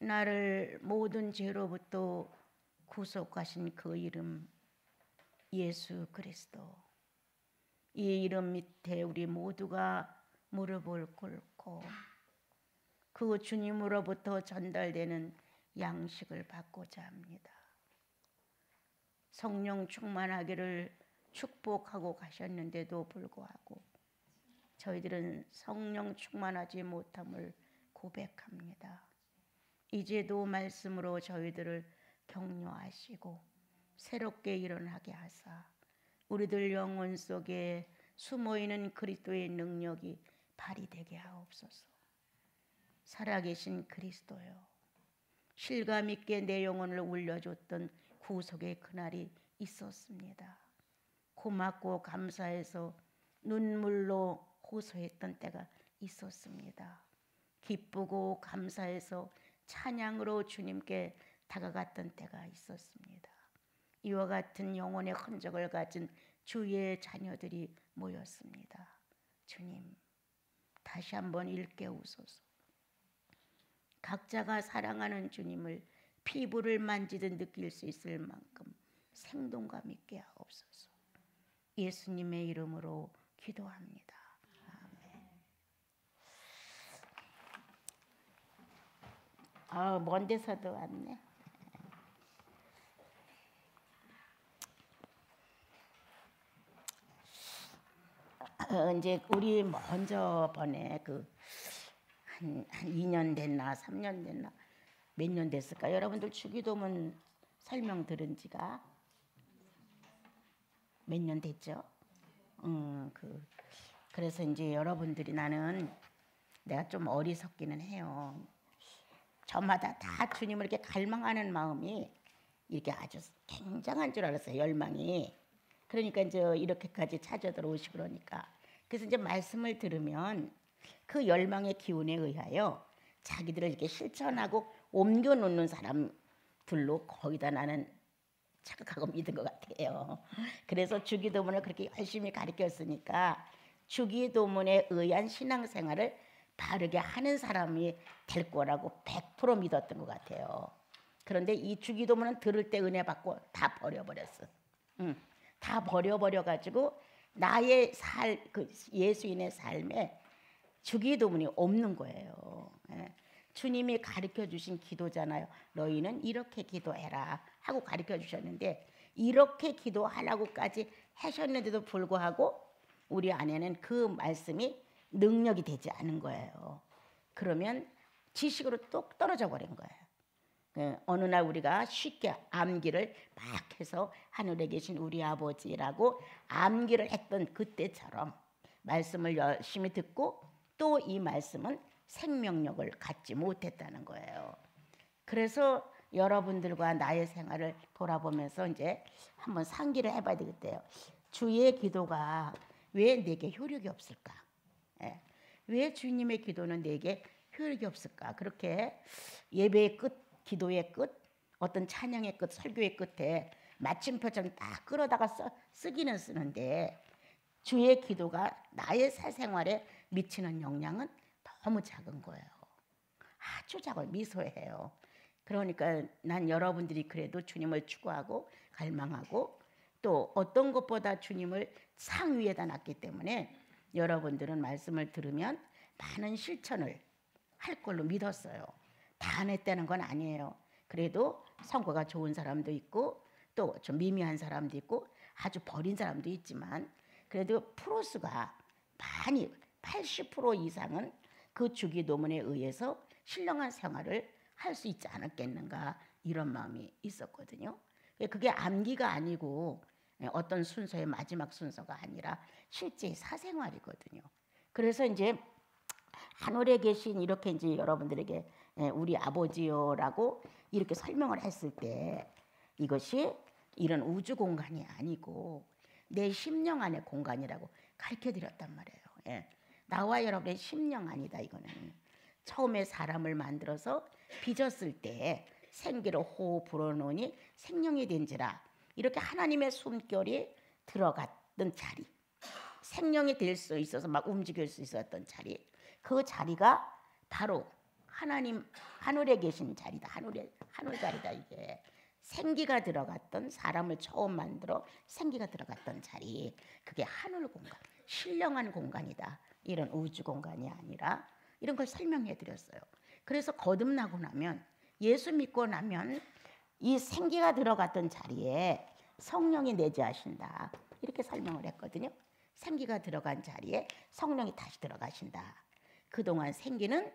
나를 모든 죄로부터 구속하신 그 이름 예수 그리스도, 이 이름 밑에 우리 모두가 무릎을 꿇고 그 주님으로부터 전달되는 양식을 받고자 합니다. 성령 충만하기를 축복하고 가셨는데도 불구하고 저희들은 성령 충만하지 못함을 고백합니다. 이제도 말씀으로 저희들을 격려하시고 새롭게 일어나게 하사 우리들 영혼 속에 숨어있는 그리스도의 능력이 발휘되게 하옵소서. 살아계신 그리스도요, 실감 있게 내 영혼을 울려줬던 구속의 그날이 있었습니다. 고맙고 감사해서 눈물로 호소했던 때가 있었습니다. 기쁘고 감사해서 찬양으로 주님께 다가갔던 때가 있었습니다. 이와 같은 영혼의 흔적을 가진 주의 자녀들이 모였습니다. 주님, 다시 한번 일깨우소서. 각자가 사랑하는 주님을 피부를 만지듯 느낄 수 있을 만큼 생동감 있게 하옵소서. 예수님의 이름으로 기도합니다. 아멘. 먼 데서도 왔네. 이제 우리 먼저 번에 한 2년 됐나 3년 됐나 몇 년 됐을까? 여러분들 주기도문 설명 들은 지가 몇 년 됐죠? 그래서 이제 여러분들이 내가 좀 어리석기는 해요. 저마다 다 주님을 이렇게 갈망하는 마음이 이렇게 아주 굉장한 줄 알았어요. 열망이. 그러니까 이제 이렇게까지 찾아 들어오시고 그러니까. 그래서 이제 말씀을 들으면 그 열망의 기운에 의하여 자기들을 이렇게 실천하고 옮겨 놓는 사람들로 거의 다 나는 착각하고 믿은 것 같아요. 그래서 주기도문을 그렇게 열심히 가르쳤으니까 주기도문에 의한 신앙생활을 바르게 하는 사람이 될 거라고 100% 믿었던 것 같아요. 그런데 이 주기도문은 들을 때 은혜 받고 다 버려버렸어. 다 버려버려가지고 나의 예수인의 삶에 주기도문이 없는 거예요. 주님이 가르쳐 주신 기도잖아요. 너희는 이렇게 기도해라 하고 가르쳐 주셨는데 이렇게 기도하라고까지 하셨는데도 불구하고 우리 안에는 그 말씀이 능력이 되지 않은 거예요. 그러면 지식으로 뚝 떨어져 버린 거예요. 어느 날 우리가 쉽게 암기를 막 해서 하늘에 계신 우리 아버지라고 암기를 했던 그때처럼 말씀을 열심히 듣고 또 이 말씀은 생명력을 갖지 못했다는 거예요. 그래서 여러분들과 나의 생활을 돌아보면서 이제 한번 상기를 해봐야 되겠대요. 주의 기도가 왜 내게 효력이 없을까? 왜 주님의 기도는 내게 효력이 없을까? 그렇게 예배의 끝, 기도의 끝, 어떤 찬양의 끝, 설교의 끝에 마침표처럼 딱 끌어다가 쓰기는 쓰는데 주의 기도가 나의 사생활에 미치는 영향은 너무 작은 거예요. 아주 작아요. 미소해요. 그러니까 난 여러분들이 그래도 주님을 추구하고 갈망하고 또 어떤 것보다 주님을 상위에다 놨기 때문에 여러분들은 말씀을 들으면 많은 실천을 할 걸로 믿었어요. 다 안 했다는 건 아니에요. 그래도 성과가 좋은 사람도 있고 또 좀 미미한 사람도 있고 아주 버린 사람도 있지만 그래도 프로수가 많이 80% 이상은 그 주기도문에 의해서 신령한 생활을 할 수 있지 않았겠는가 이런 마음이 있었거든요. 그게 암기가 아니고 어떤 순서의 마지막 순서가 아니라 실제 사생활이거든요. 그래서 이제 하늘에 계신 이렇게 이제 여러분들에게 우리 아버지요라고 이렇게 설명을 했을 때 이것이 이런 우주 공간이 아니고 내 심령 안의 공간이라고 가르쳐 드렸단 말이에요. 나와 여러분의 심령 아니다 이거는. 처음에 사람을 만들어서 빚었을 때 생기로 호흡 불어넣으니 생명이 된지라 이렇게 하나님의 숨결이 들어갔던 자리, 생명이 될 수 있어서 막 움직일 수 있었던 자리, 그 자리가 바로 하나님 하늘에 계신 자리다. 하늘 자리다. 이게 생기가 들어갔던, 사람을 처음 만들어 생기가 들어갔던 자리, 그게 하늘 공간, 신령한 공간이다. 이런 우주 공간이 아니라 이런 걸 설명해 드렸어요. 그래서 거듭나고 나면, 예수 믿고 나면 이 생기가 들어갔던 자리에 성령이 내재하신다. 이렇게 설명을 했거든요. 생기가 들어간 자리에 성령이 다시 들어가신다. 그동안 생기는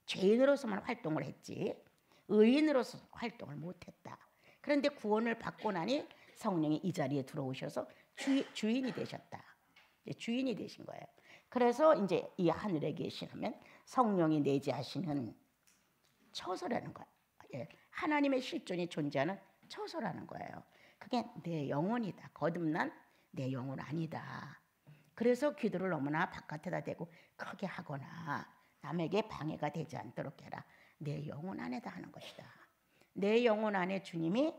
죄인으로서만 활동을 했지 의인으로서 활동을 못했다. 그런데 구원을 받고 나니 성령이 이 자리에 들어오셔서 주인이 되셨다. 주인이 되신 거예요. 그래서 이제 이 하늘에 계시면 성령이 내재하시는 처소라는 거예요. 하나님의 실존이 존재하는 처소라는 거예요. 그게 내 영혼이다. 거듭난 내 영혼 아니다. 그래서 기도를 너무나 바깥에다 대고 크게 하거나 남에게 방해가 되지 않도록 해라. 내 영혼 안에다 하는 것이다. 내 영혼 안에 주님이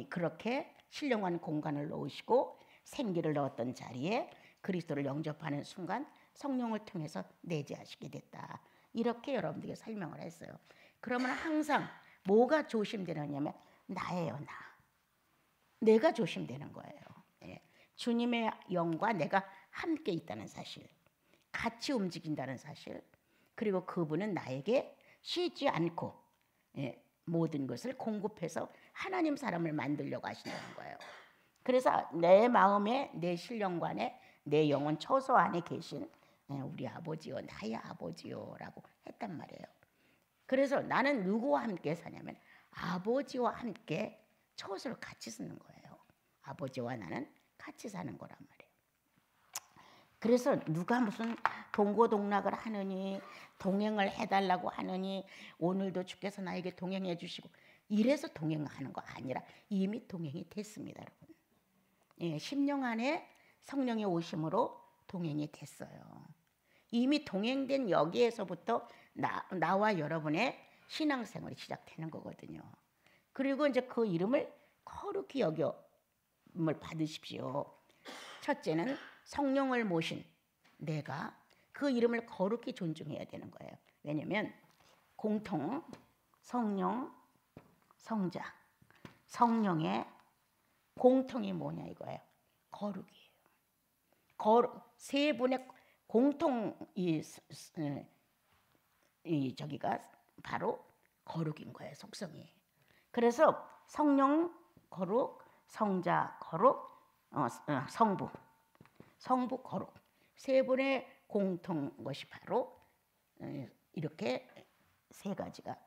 그렇게 신령한 공간을 놓으시고 생기를 넣었던 자리에 그리스도를 영접하는 순간 성령을 통해서 내재하시게 됐다. 이렇게 여러분들에게 설명을 했어요. 그러면 항상 뭐가 조심되느냐면 나예요. 내가 조심되는 거예요. 주님의 영과 내가 함께 있다는 사실, 같이 움직인다는 사실, 그리고 그분은 나에게 쉬지 않고 모든 것을 공급해서 하나님 사람을 만들려고 하신다는 거예요. 그래서 내 마음에, 내 신령관에, 내 영혼 처소 안에 계신 우리 아버지요, 나의 아버지요라고 했단 말이에요. 그래서 나는 누구와 함께 사냐면 아버지와 함께 처소를 같이 쓰는 거예요. 아버지와 나는 같이 사는 거란 말이에요. 그래서 누가 무슨 동고동락을 하느니, 동행을 해달라고 하느니, 오늘도 주께서 나에게 동행해 주시고, 이래서 동행하는 거 아니라 이미 동행이 됐습니다, 여러분. 심령 안에 성령의 오심으로 동행이 됐어요. 이미 동행된 여기에서부터 나와 여러분의 신앙생활이 시작되는 거거든요. 그리고 이제 그 이름을 거룩히 여김을 받으십시오. 첫째는 성령을 모신 내가 그 이름을 거룩히 존중해야 되는 거예요. 왜냐하면 공통 성령, 성자, 성령의 공통이 뭐냐 이거예요. 거룩이에요. 세 분의 공통 저기가 바로 거룩인 거예요. 속성이. 그래서 성령 거룩, 성자 거룩, 성부 거룩, 세 분의 공통 것이 바로 이렇게 세 가지가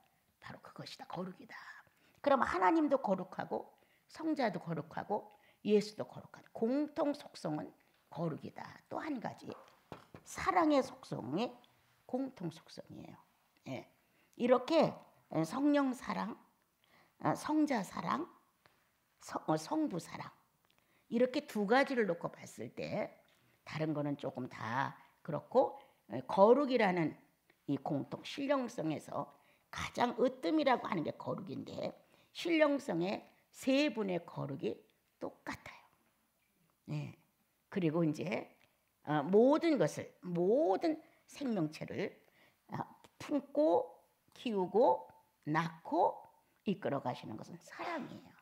바로 그것이다. 거룩이다. 그럼 하나님도 거룩하고 성자도 거룩하고 예수도 거룩하다. 공통 속성은 거룩이다. 또 한 가지 사랑의 속성이 공통 속성이에요. 이렇게 성령 사랑, 성자 사랑, 성부 사랑, 이렇게 두 가지를 놓고 봤을 때 다른 거는 조금 다 그렇고, 거룩이라는 이 공통 신령성에서 가장 으뜸이라고 하는 게 거룩인데, 신령성의 세 분의 거룩이 똑같아요. 그리고 이제 모든 것을, 모든 생명체를 품고 키우고 낳고 이끌어 가시는 것은 사랑이에요.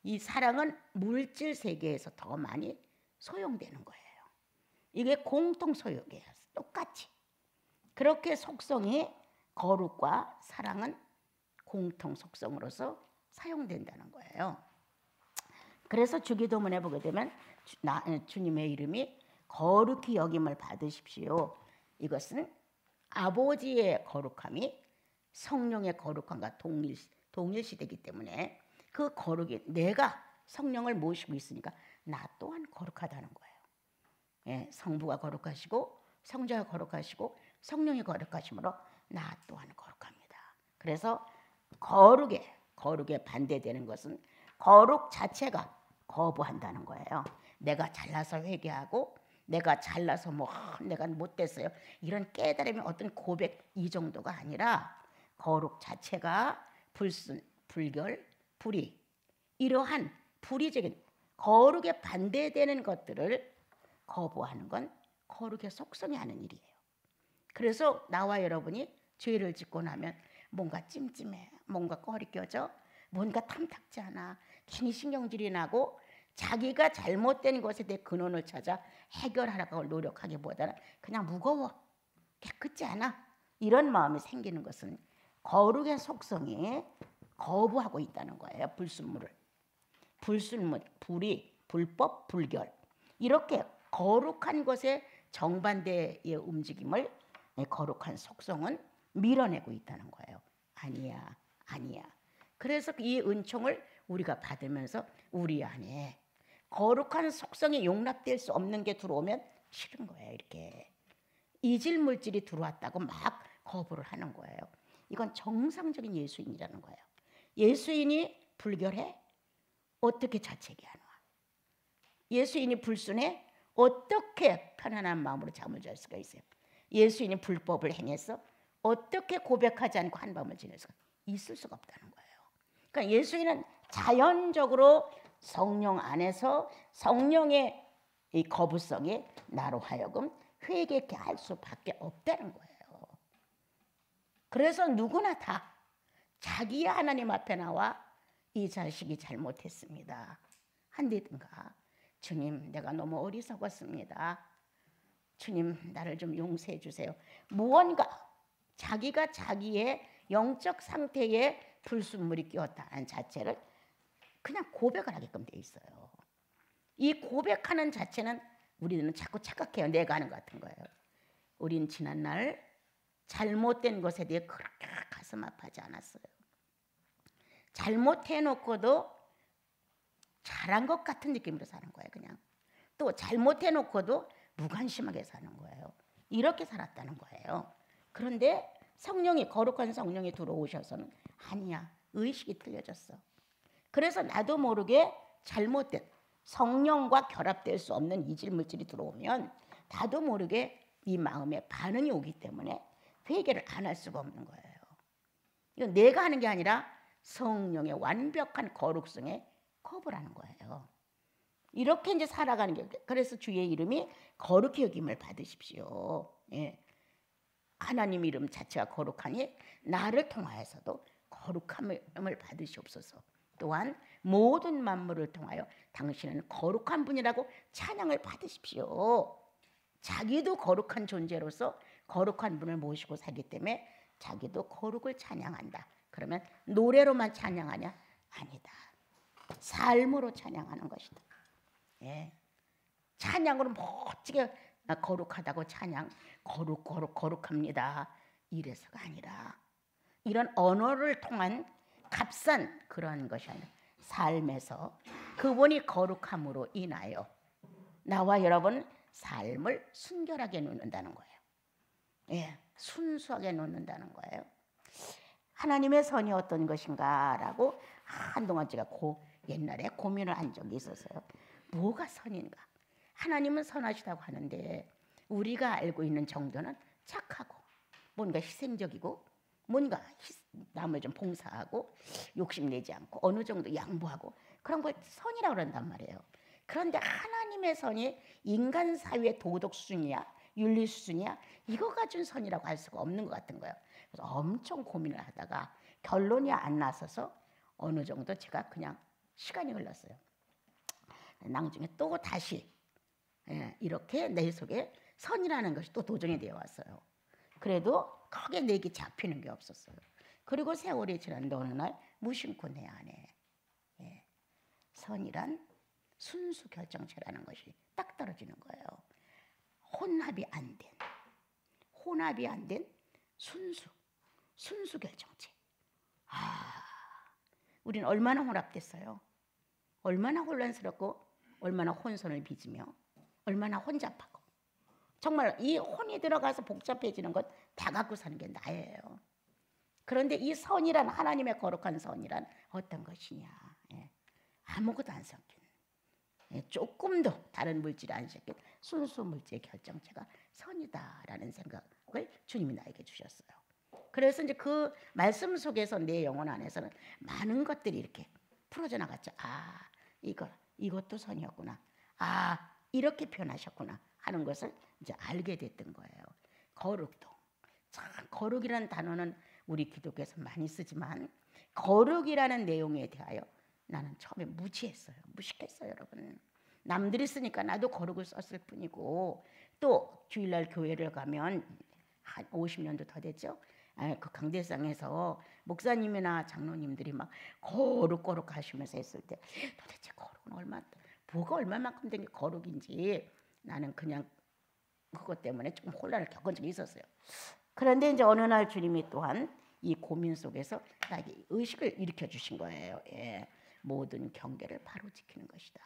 이 사랑은 물질 세계에서 더 많이 소용되는 거예요. 이게 공통 소용이에요. 똑같이. 그렇게 속성이 거룩과 사랑은 공통 속성으로서 사용된다는 거예요. 그래서 주기도문에 보게 되면 주님의 이름이 거룩히 여김을 받으십시오. 이것은 아버지의 거룩함이 성령의 거룩함과 동일시되기 때문에 그 거룩이, 내가 성령을 모시고 있으니까 나 또한 거룩하다는 거예요. 성부가 거룩하시고 성자가 거룩하시고 성령이 거룩하심으로 나 또한 거룩합니다. 그래서 거룩에 반대되는 것은 거룩 자체가 거부한다는 거예요. 내가 잘나서 회개하고 내가 잘나서 내가 못됐어요, 이런 깨달음이 어떤 고백 이 정도가 아니라 거룩 자체가 불순, 불결, 불의, 이러한 불의적인 거룩에 반대되는 것들을 거부하는 건 거룩의 속성이 하는 일이에요. 그래서 나와 여러분이 죄를 짓고 나면 뭔가 찜찜해, 뭔가 꺼리껴져, 뭔가 탐탁지 않아. 괜히 신경질이 나고 자기가 잘못된 것에 대해 근원을 찾아 해결하려고 노력하기보다는 그냥 무거워, 깨끗지 않아, 이런 마음이 생기는 것은 거룩의 속성이 거부하고 있다는 거예요. 불순물을. 불순물, 불이, 불법, 불결, 이렇게 거룩한 것의 정반대의 움직임을 거룩한 속성은 밀어내고 있다는 거예요. 아니야, 아니야. 그래서 이 은총을 우리가 받으면서 우리 안에 거룩한 속성이 용납될 수 없는 게 들어오면 싫은 거예요. 이렇게 이질 물질이 들어왔다고 막 거부를 하는 거예요. 이건 정상적인 예수인이라는 거예요. 예수인이 불결해? 어떻게 자책이 안 와? 예수인이 불순해? 어떻게 편안한 마음으로 잠을 잘 수가 있어요? 예수인이 불법을 행해서 어떻게 고백하지 않고 한밤을 지낼 수가 있을 수가 없다는 거예요. 그러니까 예수인은 자연적으로 성령 안에서 성령의 이 거부성이 나로 하여금 회개케 할 수밖에 없다는 거예요. 그래서 누구나 다 자기의 하나님 앞에 나와 이 자식이 잘못했습니다. 한디든가 주님, 내가 너무 어리석었습니다. 주님, 나를 좀 용서해 주세요. 무언가 자기가 자기의 영적 상태에 불순물이 끼었다는 자체를 그냥 고백을 하게끔 돼 있어요. 이 고백하는 자체는 우리는 자꾸 착각해요. 내가 하는 것 같은 거예요. 우린 지난날 잘못된 것에 대해 그렇게 가슴 아파하지 않았어요. 잘못해놓고도 잘한 것 같은 느낌으로 사는 거예요. 그냥 또 잘못해놓고도 무관심하게 사는 거예요. 이렇게 살았다는 거예요. 그런데 성령이, 거룩한 성령이 들어오셔서는 아니야, 의식이 틀려졌어. 그래서 나도 모르게 잘못된 성령과 결합될 수 없는 이질 물질이 들어오면 나도 모르게 이 마음에 반응이 오기 때문에 회개를 안 할 수가 없는 거예요. 이건 내가 하는 게 아니라 성령의 완벽한 거룩성에 거부라는 거예요. 이렇게 이제 살아가는 게, 그래서 주의 이름이 거룩히 여김을 받으십시오. 예. 하나님 이름 자체가 거룩하니 나를 통하여서도 거룩함을 받으시옵소서. 또한 모든 만물을 통하여 당신은 거룩한 분이라고 찬양을 받으십시오. 자기도 거룩한 존재로서 거룩한 분을 모시고 살기 때문에 자기도 거룩을 찬양한다. 그러면 노래로만 찬양하냐? 아니다. 삶으로 찬양하는 것이다. 예. 찬양으로 멋지게 거룩하다고 찬양, 거룩합니다. 이래서가 아니라 이런 언어를 통한 값싼 그런 것이 아니라 삶에서 그분이 거룩함으로 인하여 나와 여러분 삶을 순결하게 놓는다는 거예요. 예, 순수하게 놓는다는 거예요. 하나님의 선이 어떤 것인가라고 한동안 제가 옛날에 고민을 한 적이 있었어요. 뭐가 선인가? 하나님은 선하시다고 하는데 우리가 알고 있는 정도는 착하고 뭔가 희생적이고 뭔가 남을 좀 봉사하고 욕심내지 않고 어느 정도 양보하고 그런 걸 선이라고 그런단 말이에요. 그런데 하나님의 선이 인간 사회의 도덕 수준이야, 윤리 수준이야, 이거 가진 선이라고 할 수가 없는 것 같은 거예요. 그래서 엄청 고민을 하다가 결론이 안 나서서 어느 정도 제가 그냥 시간이 흘렀어요. 나중에 또 다시 이렇게 내 속에 선이라는 것이 또 도전이 되어 왔어요. 그래도 크게 내게 잡히는 게 없었어요. 그리고 세월이 지났는데 어느 날 무심코 내 안에 선이란 순수 결정체라는 것이 딱 떨어지는 거예요. 혼합이 안 된 순수 결정체. 우리는 얼마나 혼합됐어요. 얼마나 혼란스럽고 얼마나 혼선을 빚으며 얼마나 혼잡하고 정말 이 혼이 들어가서 복잡해지는 것 다 갖고 사는 게 나예요. 그런데 이 선이란 하나님의 거룩한 선이란 어떤 것이냐? 아무것도 안 섞인 조금도 다른 물질이 안 섞인 순수 물질의 결정체가 선이다라는 생각을 주님이 나에게 주셨어요. 그래서 이제 그 말씀 속에서 내 영혼 안에서는 많은 것들이 이렇게 풀어져 나갔죠. 이것도 선이었구나. 이렇게 표현하셨구나 하는 것을 이제 알게 됐던 거예요. 거룩도 참 거룩이라는 단어는 우리 기독교에서 많이 쓰지만 거룩이라는 내용에 대하여 나는 처음에 무지했어요. 무식했어요, 여러분. 남들이 쓰니까 나도 거룩을 썼을 뿐이고, 또 주일날 교회를 가면 한 50년도 더 됐죠. 그 강대상에서 목사님이나 장로님들이 막 거룩 하시면서 했을 때 도대체 거룩은 뭐가 얼마만큼 된 게 거룩인지 나는 그냥 그것 때문에 좀 혼란을 겪은 적이 있었어요. 그런데 이제 어느 날 주님이 또한 이 고민 속에서 나에게 의식을 일으켜 주신 거예요. 예. 모든 경계를 바로 지키는 것이다.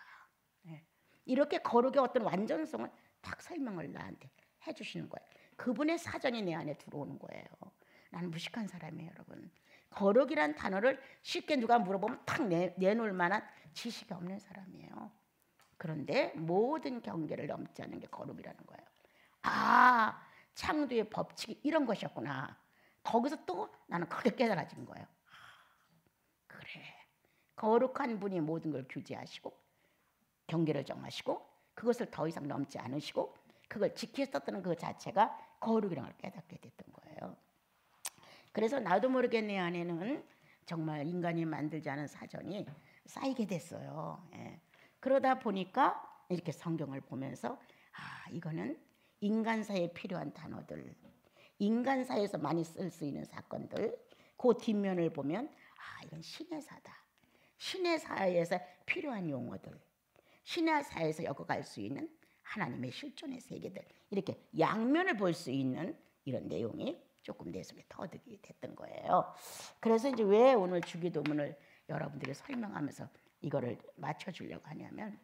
예. 이렇게 거룩의 어떤 완전성을 딱 설명을 나한테 해주시는 거예요. 그분의 사전이 내 안에 들어오는 거예요. 나는 무식한 사람이에요, 여러분. 거룩이란 단어를 쉽게 누가 물어보면 탁 내놓을 만한 지식이 없는 사람이에요. 그런데 모든 경계를 넘지 않는 게 거룩이라는 거예요. 아, 창조의 법칙이 이런 것이었구나. 거기서 또 나는 크게 깨달아진 거예요. 그래, 거룩한 분이 모든 걸 규제하시고 경계를 정하시고 그것을 더 이상 넘지 않으시고 그걸 지키셨다는 그 자체가 거룩이라는 걸 깨닫게 됐던 거예요. 그래서 나도 모르게 내 안에는 정말 인간이 만들지 않은 사전이 쌓이게 됐어요. 예. 그러다 보니까 이렇게 성경을 보면서 이거는 인간사에 필요한 단어들, 인간사에서 많이 쓸 수 있는 사건들, 그 뒷면을 보면 이건 신의 사다. 신의 사에서 필요한 용어들, 신의 사에서 엮어갈 수 있는 하나님의 실존의 세계들, 이렇게 양면을 볼 수 있는 이런 내용이 조금 내 속에 터득이 됐던 거예요. 그래서 이제 왜 오늘 주기도문을 여러분들이 설명하면서 이거를 맞춰주려고 하냐면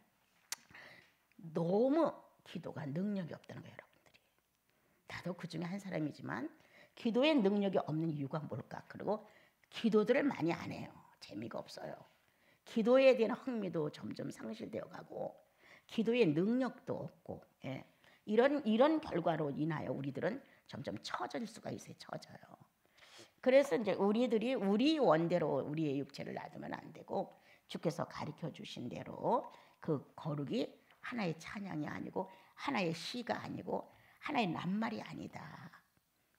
너무 기도가 능력이 없다는 거예요, 여러분들이. 나도 그 중에 한 사람이지만 기도에 능력이 없는 이유가 뭘까? 그리고 기도들을 많이 안 해요. 재미가 없어요. 기도에 대한 흥미도 점점 상실되어 가고 기도의 능력도 없고, 예. 이런 결과로 인하여 우리들은 점점 처질 수가 있어요. 처져요. 그래서 이제 우리들이 우리 원대로 우리의 육체를 놔두면 안 되고 주께서 가르쳐 주신 대로 그 거룩이 하나의 찬양이 아니고 하나의 시가 아니고 하나의 낱말이 아니다.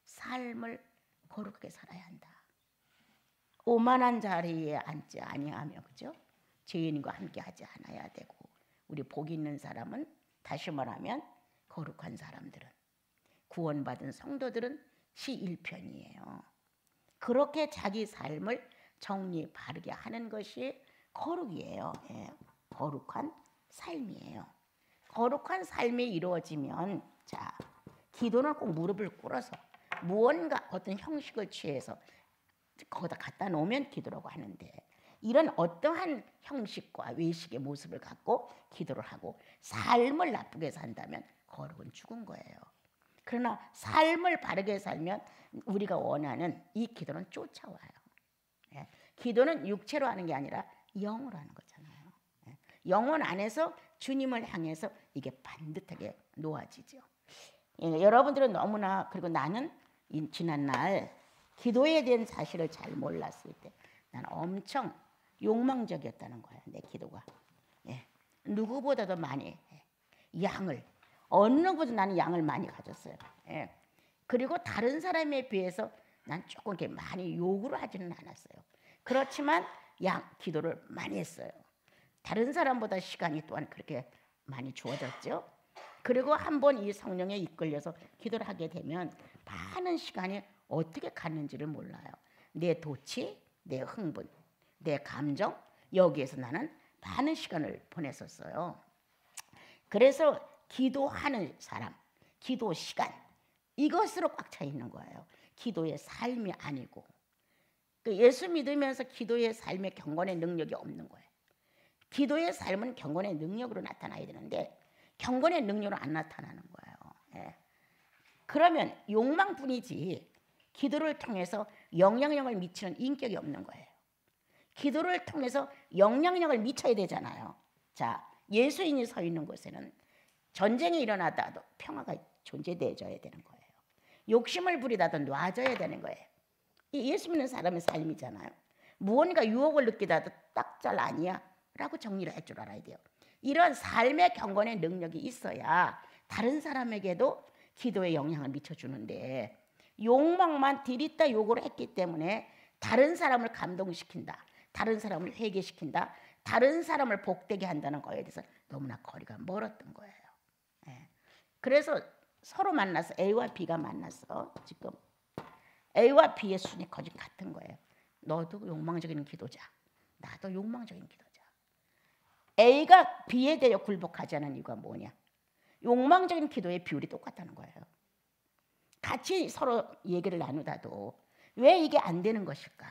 삶을 거룩하게 살아야 한다. 오만한 자리에 앉지 아니하며, 그죠? 죄인과 함께 하지 않아야 되고, 우리 복 있는 사람은, 다시 말하면 거룩한 사람들은, 구원받은 성도들은 시 1편이에요. 그렇게 자기 삶을 정리 바르게 하는 것이 거룩이에요. 예, 거룩한 삶이에요. 거룩한 삶이 이루어지면, 자, 기도는 꼭 무릎을 꿇어서 무언가 어떤 형식을 취해서 거기다 갖다 놓으면 기도라고 하는데, 이런 어떠한 형식과 외식의 모습을 갖고 기도를 하고 삶을 나쁘게 산다면 거룩은 죽은 거예요. 그러나 삶을 바르게 살면 우리가 원하는 이 기도는 쫓아와요. 예. 기도는 육체로 하는 게 아니라 영으로 하는 거잖아요. 예. 영혼 안에서 주님을 향해서 이게 반듯하게 놓아지죠. 예. 여러분들은 너무나, 그리고 나는 지난날 기도에 대한 사실을 잘 몰랐을 때 나는 엄청 욕망적이었다는 거예요. 내 기도가. 예. 누구보다도 많이 양을, 어느 것보다 나는 양을 많이 가졌어요. 예. 그리고 다른 사람에 비해서 난 조금 이렇게 많이 요구를 하지는 않았어요. 그렇지만 기도를 많이 했어요. 다른 사람보다 시간이 또한 그렇게 많이 주어졌죠. 그리고 한번 이 성령에 이끌려서 기도를 하게 되면 많은 시간이 어떻게 갔는지를 몰라요. 내 도치, 내 흥분, 내 감정, 여기에서 나는 많은 시간을 보냈었어요. 그래서 기도하는 사람, 기도 시간, 이것으로 꽉 차 있는 거예요. 기도의 삶이 아니고. 예수 믿으면서 기도의 삶의 경건의 능력이 없는 거예요. 기도의 삶은 경건의 능력으로 나타나야 되는데 경건의 능력으로 안 나타나는 거예요. 예. 그러면 욕망뿐이지 기도를 통해서 영향력을 미치는 인격이 없는 거예요. 기도를 통해서 영향력을 미쳐야 되잖아요. 자, 예수인이 서 있는 곳에는 전쟁이 일어나다도 평화가 존재되어야 되는 거예요. 욕심을 부리다도 놔줘야 되는 거예요. 이 예수 믿는 사람의 삶이잖아요. 무언가 유혹을 느끼다도 딱 잘 아니야 라고 정리를 할 줄 알아야 돼요. 이런 삶의 경건의 능력이 있어야 다른 사람에게도 기도에 영향을 미쳐주는데 욕망만 들이다 욕을 했기 때문에 다른 사람을 감동시킨다, 다른 사람을 회개시킨다, 다른 사람을 복되게 한다는 거에 대해서 너무나 거리가 멀었던 거예요. 예. 그래서 서로 만나서 A와 B가 만났어. 지금 A와 B의 순위 거진 같은 거예요. 너도 욕망적인 기도자, 나도 욕망적인 기도자. A가 B에 대해 굴복하지 않은 이유가 뭐냐? 욕망적인 기도의 비율이 똑같다는 거예요. 같이 서로 얘기를 나누다도 왜 이게 안 되는 것일까?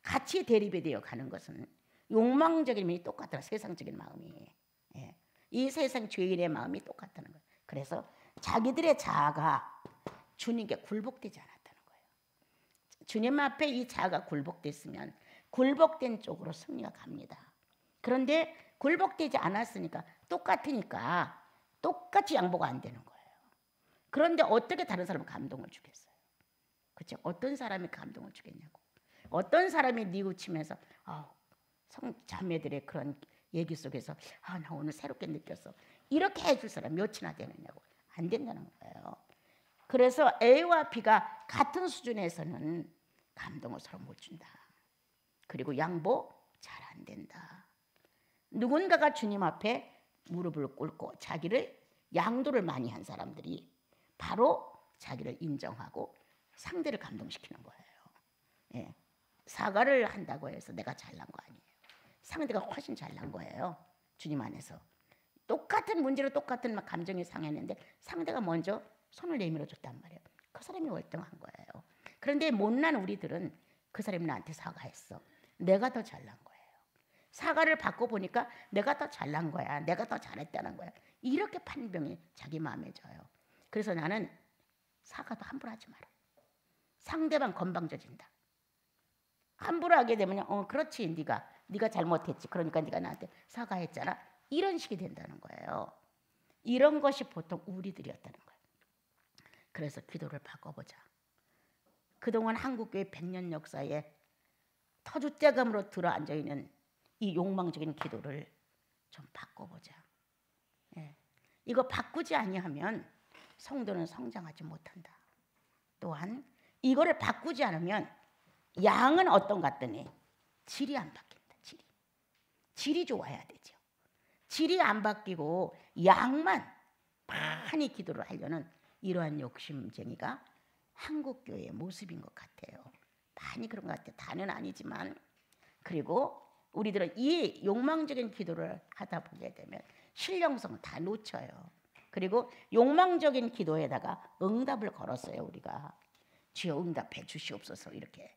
같이 대립이 되어 가는 것은 욕망적인 면이 똑같더라. 세상적인 마음이. 예. 이 세상 죄인의 마음이 똑같다는 거예요. 그래서 자기들의 자아가 주님께 굴복되지 않았다는 거예요. 주님 앞에 이 자아가 굴복됐으면 굴복된 쪽으로 승리가 갑니다. 그런데 굴복되지 않았으니까 똑같으니까 똑같이 양보가 안 되는 거예요. 그런데 어떻게 다른 사람은 감동을 주겠어요? 그렇죠? 어떤 사람이 감동을 주겠냐고. 어떤 사람이 뉘우치면서 자매들의 그런 얘기 속에서 나 오늘 새롭게 느꼈어. 이렇게 해줄 사람 몇이나 되느냐고. 안 된다는 거예요. 그래서 A와 B가 같은 수준에서는 감동을 서로 못 준다. 그리고 양보 잘 안 된다. 누군가가 주님 앞에 무릎을 꿇고 자기를 양도를 많이 한 사람들이 바로 자기를 인정하고 상대를 감동시키는 거예요. 예. 사과를 한다고 해서 내가 잘난 거 아니에요. 상대가 훨씬 잘난 거예요. 주님 안에서. 똑같은 문제로 똑같은 감정이 상했는데 상대가 먼저 손을 내밀어 줬단 말이에요. 그 사람이 월등한 거예요. 그런데 못난 우리들은 그 사람이 나한테 사과했어. 내가 더 잘난 거예요. 사과를 받고 보니까 내가 더 잘난 거야. 내가 더 잘했다는 거야. 이렇게 판병이 자기 마음에 져요. 그래서 나는 사과도 함부로 하지 마라. 상대방 건방져진다. 함부로 하게 되면 그렇지, 네가 잘못했지. 그러니까 네가 나한테 사과했잖아. 이런 식이 된다는 거예요. 이런 것이 보통 우리들이었다는 거예요. 그래서 기도를 바꿔보자. 그동안 한국교회 100년 역사에 터줏대감으로 들어앉아있는 이 욕망적인 기도를 좀 바꿔보자. 예. 이거 바꾸지 아니하면 성도는 성장하지 못한다. 또한 이거를 바꾸지 않으면 양은 어떤 것 같더니 질이 안 바뀐다. 질이 좋아야 되죠. 질이 안 바뀌고 양만 많이 기도를 하려는 이러한 욕심쟁이가 한국교회의 모습인 것 같아요. 많이 그런 것 같아요. 다는 아니지만. 그리고 우리들은 이 욕망적인 기도를 하다 보게 되면 신령성을 다 놓쳐요. 그리고 욕망적인 기도에다가 응답을 걸었어요. 우리가 주여 응답해 주시옵소서. 이렇게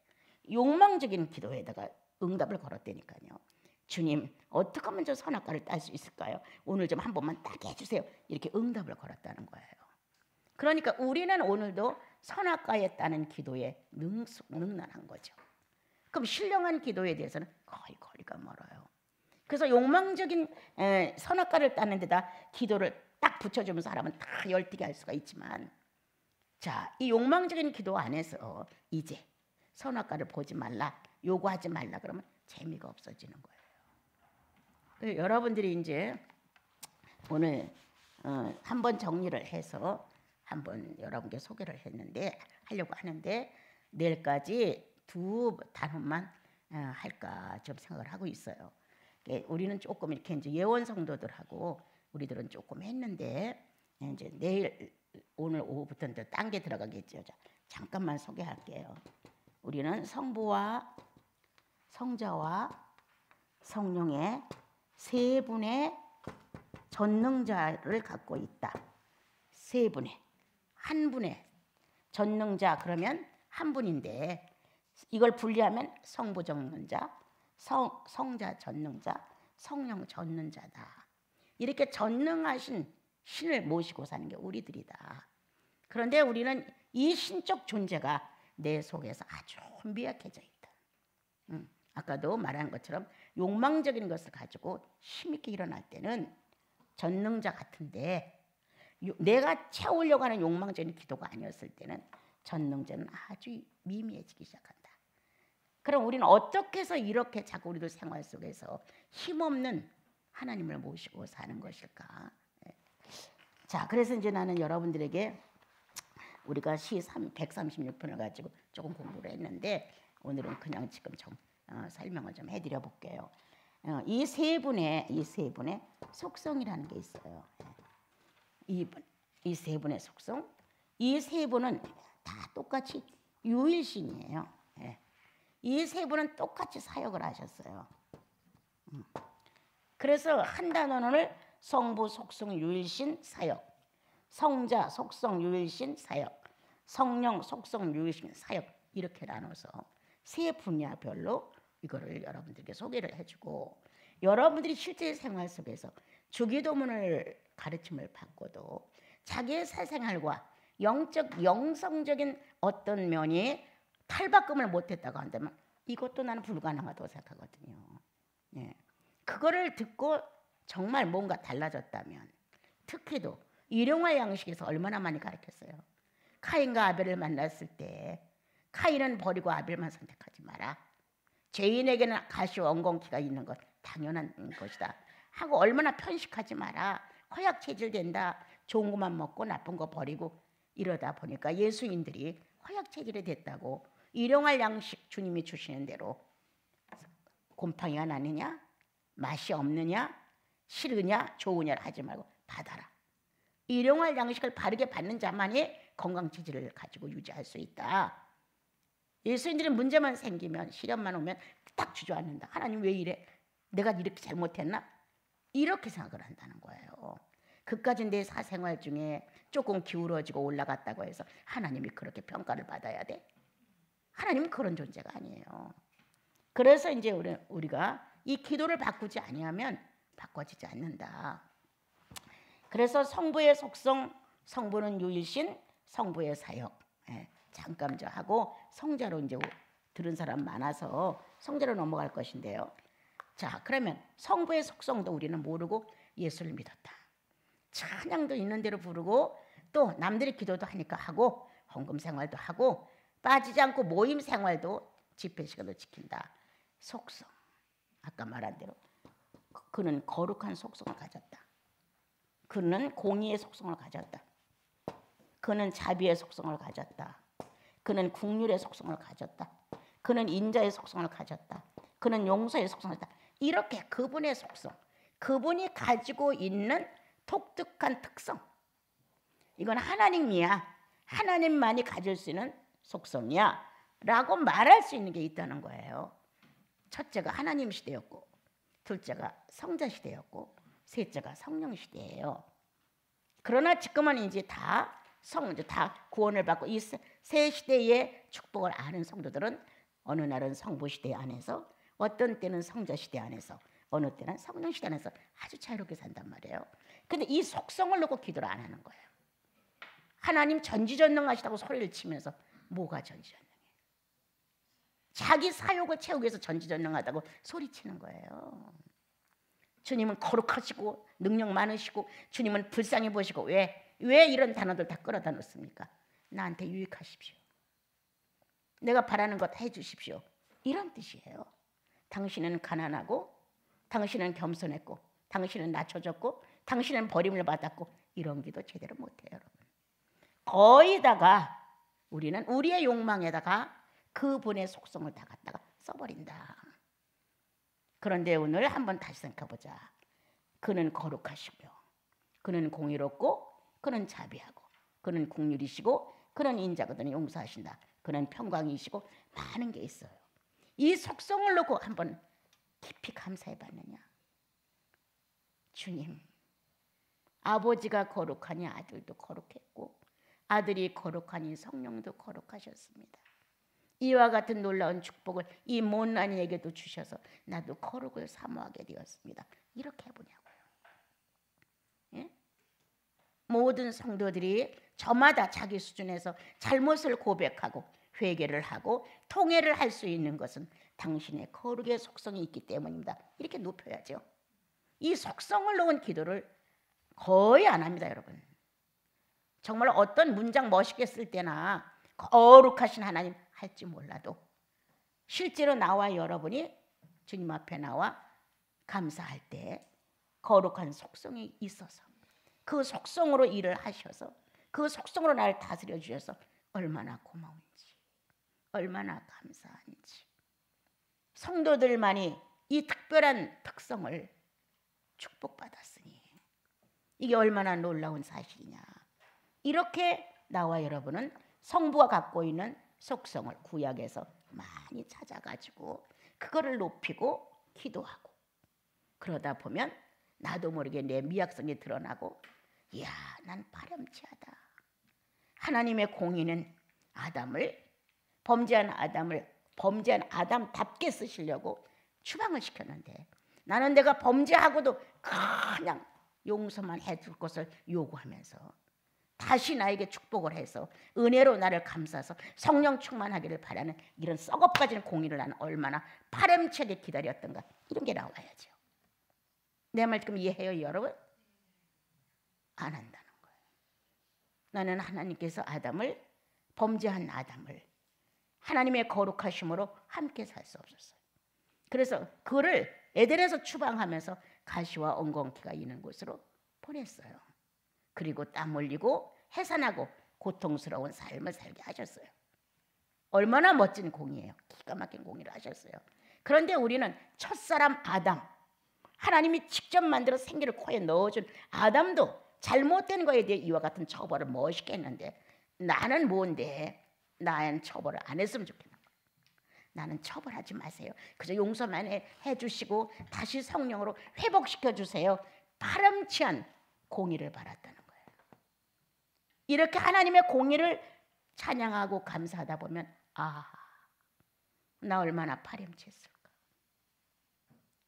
욕망적인 기도에다가 응답을 걸었다니까요. 주님 어떻게 하면 저 선악과를 딸 수 있을까요? 오늘 좀 한 번만 따게 해주세요. 이렇게 응답을 걸었다는 거예요. 그러니까 우리는 오늘도 선악과에 따는 기도에 능란한 거죠. 그럼 신령한 기도에 대해서는 거의 거리가 멀어요. 그래서 욕망적인 선악과를 따는 데다 기도를 딱 붙여주면 사람은 다 열띠게 할 수가 있지만, 자, 이 욕망적인 기도 안에서 이제 선악과를 보지 말라, 요구하지 말라 그러면 재미가 없어지는 거예요. 여러분들이 이제 오늘 한번 정리를 해서 한번 여러분께 소개를 하려고 하는데 내일까지 두 단원만 할까 좀 생각을 하고 있어요. 우리는 조금 이렇게 이제 예원 성도들하고 우리들은 조금 했는데 이제 내일 오늘 오후부터는 또 딴 게 들어가겠죠. 자, 잠깐만 소개할게요. 우리는 성부와 성자와 성령의 세 분의 전능자를 갖고 있다. 세 분의 한 분의 전능자 그러면 한 분인데 이걸 분리하면 성부 전능자, 성자 전능자, 성령 전능자다. 이렇게 전능하신 신을 모시고 사는 게 우리들이다. 그런데 우리는 이 신적 존재가 내 속에서 아주 미약해져 있다. 아까도 말한 것처럼 욕망적인 것을 가지고 힘있게 일어날 때는 전능자 같은데 내가 채우려고 하는 욕망적인 기도가 아니었을 때는 전능자는 아주 미미해지기 시작한다. 그럼 우리는 어떻게 해서 이렇게 자꾸 우리들 생활 속에서 힘없는 하나님을 모시고 사는 것일까? 자, 그래서 이제 나는 여러분들에게 우리가 시 136편을 가지고 조금 공부를 했는데 오늘은 그냥 지금 좀 설명을 좀 해드려 볼게요. 이 세 분의 속성이라는 게 있어요. 이 세 분의 속성, 이 세 분은 다 똑같이 유일신이에요. 이 세 분은 똑같이 사역을 하셨어요. 그래서 한 단원을 성부 속성 유일신 사역, 성자 속성 유일신 사역, 성령 속성 유일신 사역 이렇게 나눠서 세 분야별로 이거를 여러분들께 소개를 해주고 여러분들이 실제 생활 속에서 주기도문을 가르침을 받고도 자기의 사생활과 영성적인 어떤 면이 탈바꿈을 못했다고 한다면 이것도 나는 불가능하다고 생각하거든요. 그거를 듣고 정말 뭔가 달라졌다면 특히도 일용할 양식에서 얼마나 많이 가르쳤어요. 카인과 아벨을 만났을 때 카인은 버리고 아벨만 선택하지 마라. 죄인에게는 가시와 엉겅퀴가 있는 것 당연한 것이다 하고 얼마나 편식하지 마라. 허약 체질된다. 좋은 것만 먹고 나쁜 거 버리고 이러다 보니까 예수인들이 허약 체질이 됐다고 일용할 양식 주님이 주시는 대로 곰팡이가 나느냐 맛이 없느냐 싫으냐 좋으냐를 하지 말고 받아라. 일용할 양식을 바르게 받는 자만이 건강 체질을 가지고 유지할 수 있다. 예수인들은 문제만 생기면 시련만 오면 딱 주저앉는다. 하나님 왜 이래? 내가 이렇게 잘못했나? 이렇게 생각을 한다는 거예요. 그까지 내 사생활 중에 조금 기울어지고 올라갔다고 해서 하나님이 그렇게 평가를 받아야 돼? 하나님은 그런 존재가 아니에요. 그래서 이제 우리가 이 기도를 바꾸지 아니하면 바꿔지지 않는다. 그래서 성부의 속성, 성부는 유일신, 성부의 사역. 잠깐 저 하고 성자로 이제 들은 사람 많아서 성자로 넘어갈 것인데요. 자, 그러면 성부의 속성도 우리는 모르고 예수를 믿었다. 찬양도 있는 대로 부르고 또 남들이 기도도 하니까 하고 헌금 생활도 하고 빠지지 않고 모임 생활도 집회 시간도 지킨다. 속성. 아까 말한 대로 그는 거룩한 속성을 가졌다. 그는 공의의 속성을 가졌다. 그는 자비의 속성을 가졌다. 그는 국률의 속성을 가졌다. 그는 인자의 속성을 가졌다. 그는 용서의 속성을 가졌다. 이렇게 그분의 속성, 그분이 가지고 있는 독특한 특성, 이건 하나님이야. 하나님만이 가질 수 있는 속성이야 라고 말할 수 있는 게 있다는 거예요. 첫째가 하나님 시대였고 둘째가 성자 시대였고 셋째가 성령 시대예요. 그러나 지금은 이제 다 구원을 받고 이 세 시대의 축복을 아는 성도들은 어느 날은 성부 시대 안에서 어떤 때는 성자 시대 안에서 어느 때는 성령 시대 안에서 아주 자유롭게 산단 말이에요. 근데 이 속성을 놓고 기도를 안 하는 거예요. 하나님 전지전능하시다고 소리를 치면서 뭐가 전지전능해요? 자기 사욕을 채우기 위해서 전지전능하다고 소리치는 거예요. 주님은 거룩하시고 능력 많으시고 주님은 불쌍히 보시고 왜 이런 단어들 다 끌어다 놓습니까? 나한테 유익하십시오. 내가 바라는 것 해주십시오. 이런 뜻이에요. 당신은 가난하고 당신은 겸손했고 당신은 낮춰졌고 당신은 버림을 받았고 이런 기도 제대로 못해요. 여러분. 거의다가 우리는 우리의 욕망에다가 그분의 속성을 다 갖다가 써버린다. 그런데 오늘 한번 다시 생각해보자. 그는 거룩하시고요. 그는 공의롭고 그는 자비하고 그는 국률이시고 그는 인자거든요. 용서하신다. 그는 평강이시고 많은 게 있어요. 이 속성을 놓고 한번 깊이 감사해봤느냐. 주님, 아버지가 거룩하니 아들도 거룩했고 아들이 거룩하니 성령도 거룩하셨습니다. 이와 같은 놀라운 축복을 이 못난 이에게도 주셔서 나도 거룩을 사모하게 되었습니다. 이렇게 해보냐고요. 예? 모든 성도들이 저마다 자기 수준에서 잘못을 고백하고 회개를 하고 통회를 할 수 있는 것은 당신의 거룩의 속성이 있기 때문입니다. 이렇게 높여야죠. 이 속성을 놓은 기도를 거의 안 합니다, 여러분. 정말 어떤 문장 멋있게 쓸 때나 거룩하신 하나님 할지 몰라도 실제로 나와 여러분이 주님 앞에 나와 감사할 때 거룩한 속성이 있어서 그 속성으로 일을 하셔서 그 속성으로 나를 다스려 주셔서 얼마나 고마운지, 얼마나 감사한지. 성도들만이 이 특별한 특성을 축복받았으니 이게 얼마나 놀라운 사실이냐. 이렇게 나와 여러분은 성부가 갖고 있는 속성을 구약에서 많이 찾아가지고 그거를 높이고 기도하고, 그러다 보면 나도 모르게 내 미약성이 드러나고, 이야, 난 파렴치하다. 하나님의 공의는 범죄한 아담답게 쓰시려고 추방을 시켰는데, 나는 내가 범죄하고도 그냥 용서만 해줄 것을 요구하면서 다시 나에게 축복을 해서 은혜로 나를 감싸서 성령 충만하기를 바라는 이런 썩어빠지는 공의를 나는 얼마나 파렴치하게 기다렸던가. 이런 게 나와야죠. 내 말 지금 이해해요, 여러분? 안 한다는 거예요. 나는 하나님께서 범죄한 아담을 하나님의 거룩하심으로 함께 살 수 없었어요. 그래서 그를 에덴에서 추방하면서 가시와 엉겅퀴가 있는 곳으로 보냈어요. 그리고 땀 흘리고 해산하고 고통스러운 삶을 살게 하셨어요. 얼마나 멋진 공의예요. 기가 막힌 공의를 하셨어요. 그런데 우리는 첫사람 아담, 하나님이 직접 만들어 생기를 코에 넣어준 아담도 잘못된 거에 대해 이와 같은 처벌을 멋있게 했는데, 나는 뭔데 나는 처벌을 안 했으면 좋겠는 거예요. 나는 처벌하지 마세요. 그저 용서만 해주시고 다시 성령으로 회복시켜 주세요. 파렴치한 공의를 바랐다는 거예요. 이렇게 하나님의 공의를 찬양하고 감사하다 보면, 아, 나 얼마나 파렴치했을까.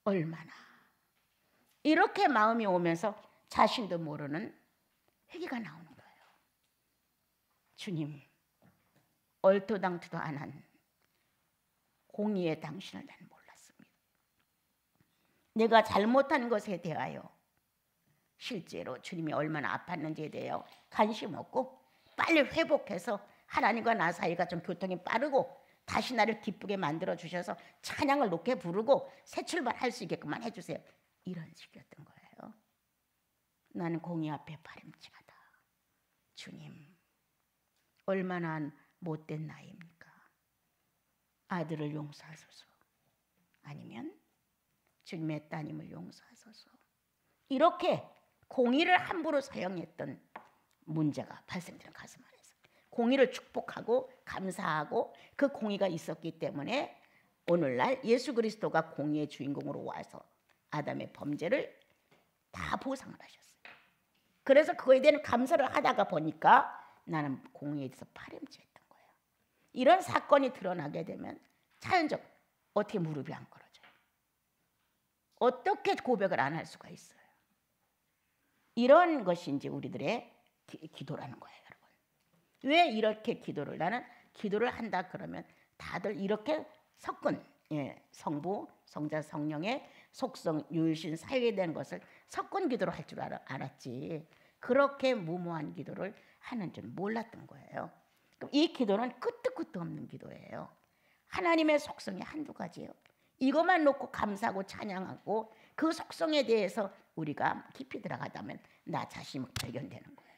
얼마나. 이렇게 마음이 오면서 자신도 모르는 회개가 나오는 거예요. 주님, 얼토당토도 안 한 공의의 당신을 나는 몰랐습니다. 내가 잘못한 것에 대하여 실제로 주님이 얼마나 아팠는지에 대하여 관심 없고, 빨리 회복해서 하나님과 나 사이가 좀 교통이 빠르고 다시 나를 기쁘게 만들어 주셔서 찬양을 높게 부르고 새 출발할 수 있게끔만 해주세요. 이런 식이었던 거예요. 나는 공의 앞에 파렴치하다. 주님, 얼마나 못된 나이입니까? 아들을 용서하소서. 아니면 주님의 따님을 용서하소서. 이렇게 공의를 함부로 사용했던 문제가 발생되는 가슴 안에서 공의를 축복하고 감사하고 그 공의가 있었기 때문에 오늘날 예수 그리스도가 공의의 주인공으로 와서 아담의 범죄를 다 보상을 하셨어요. 그래서 그거에 대한 감사를 하다가 보니까 나는 공의에 대해서 파렴치했던 거예요. 이런 사건이 드러나게 되면 자연적 어떻게 무릎이 안 꿇어져요? 어떻게 고백을 안 할 수가 있어요? 이런 것이 이제 우리들의 기도라는 거예요, 여러분. 왜 이렇게 나는 기도를 한다 그러면 다들 이렇게 섞은 성부, 성자, 성령의 속성, 유일신, 사유에 대한 것을 섞은 기도를 할 줄 알았지, 그렇게 무모한 기도를 하는 줄 몰랐던 거예요. 그럼 이 기도는 끝도 없는 기도예요. 하나님의 속성이 한두 가지예요. 이것만 놓고 감사하고 찬양하고 그 속성에 대해서 우리가 깊이 들어가다면 나 자신이 발견되는 거예요.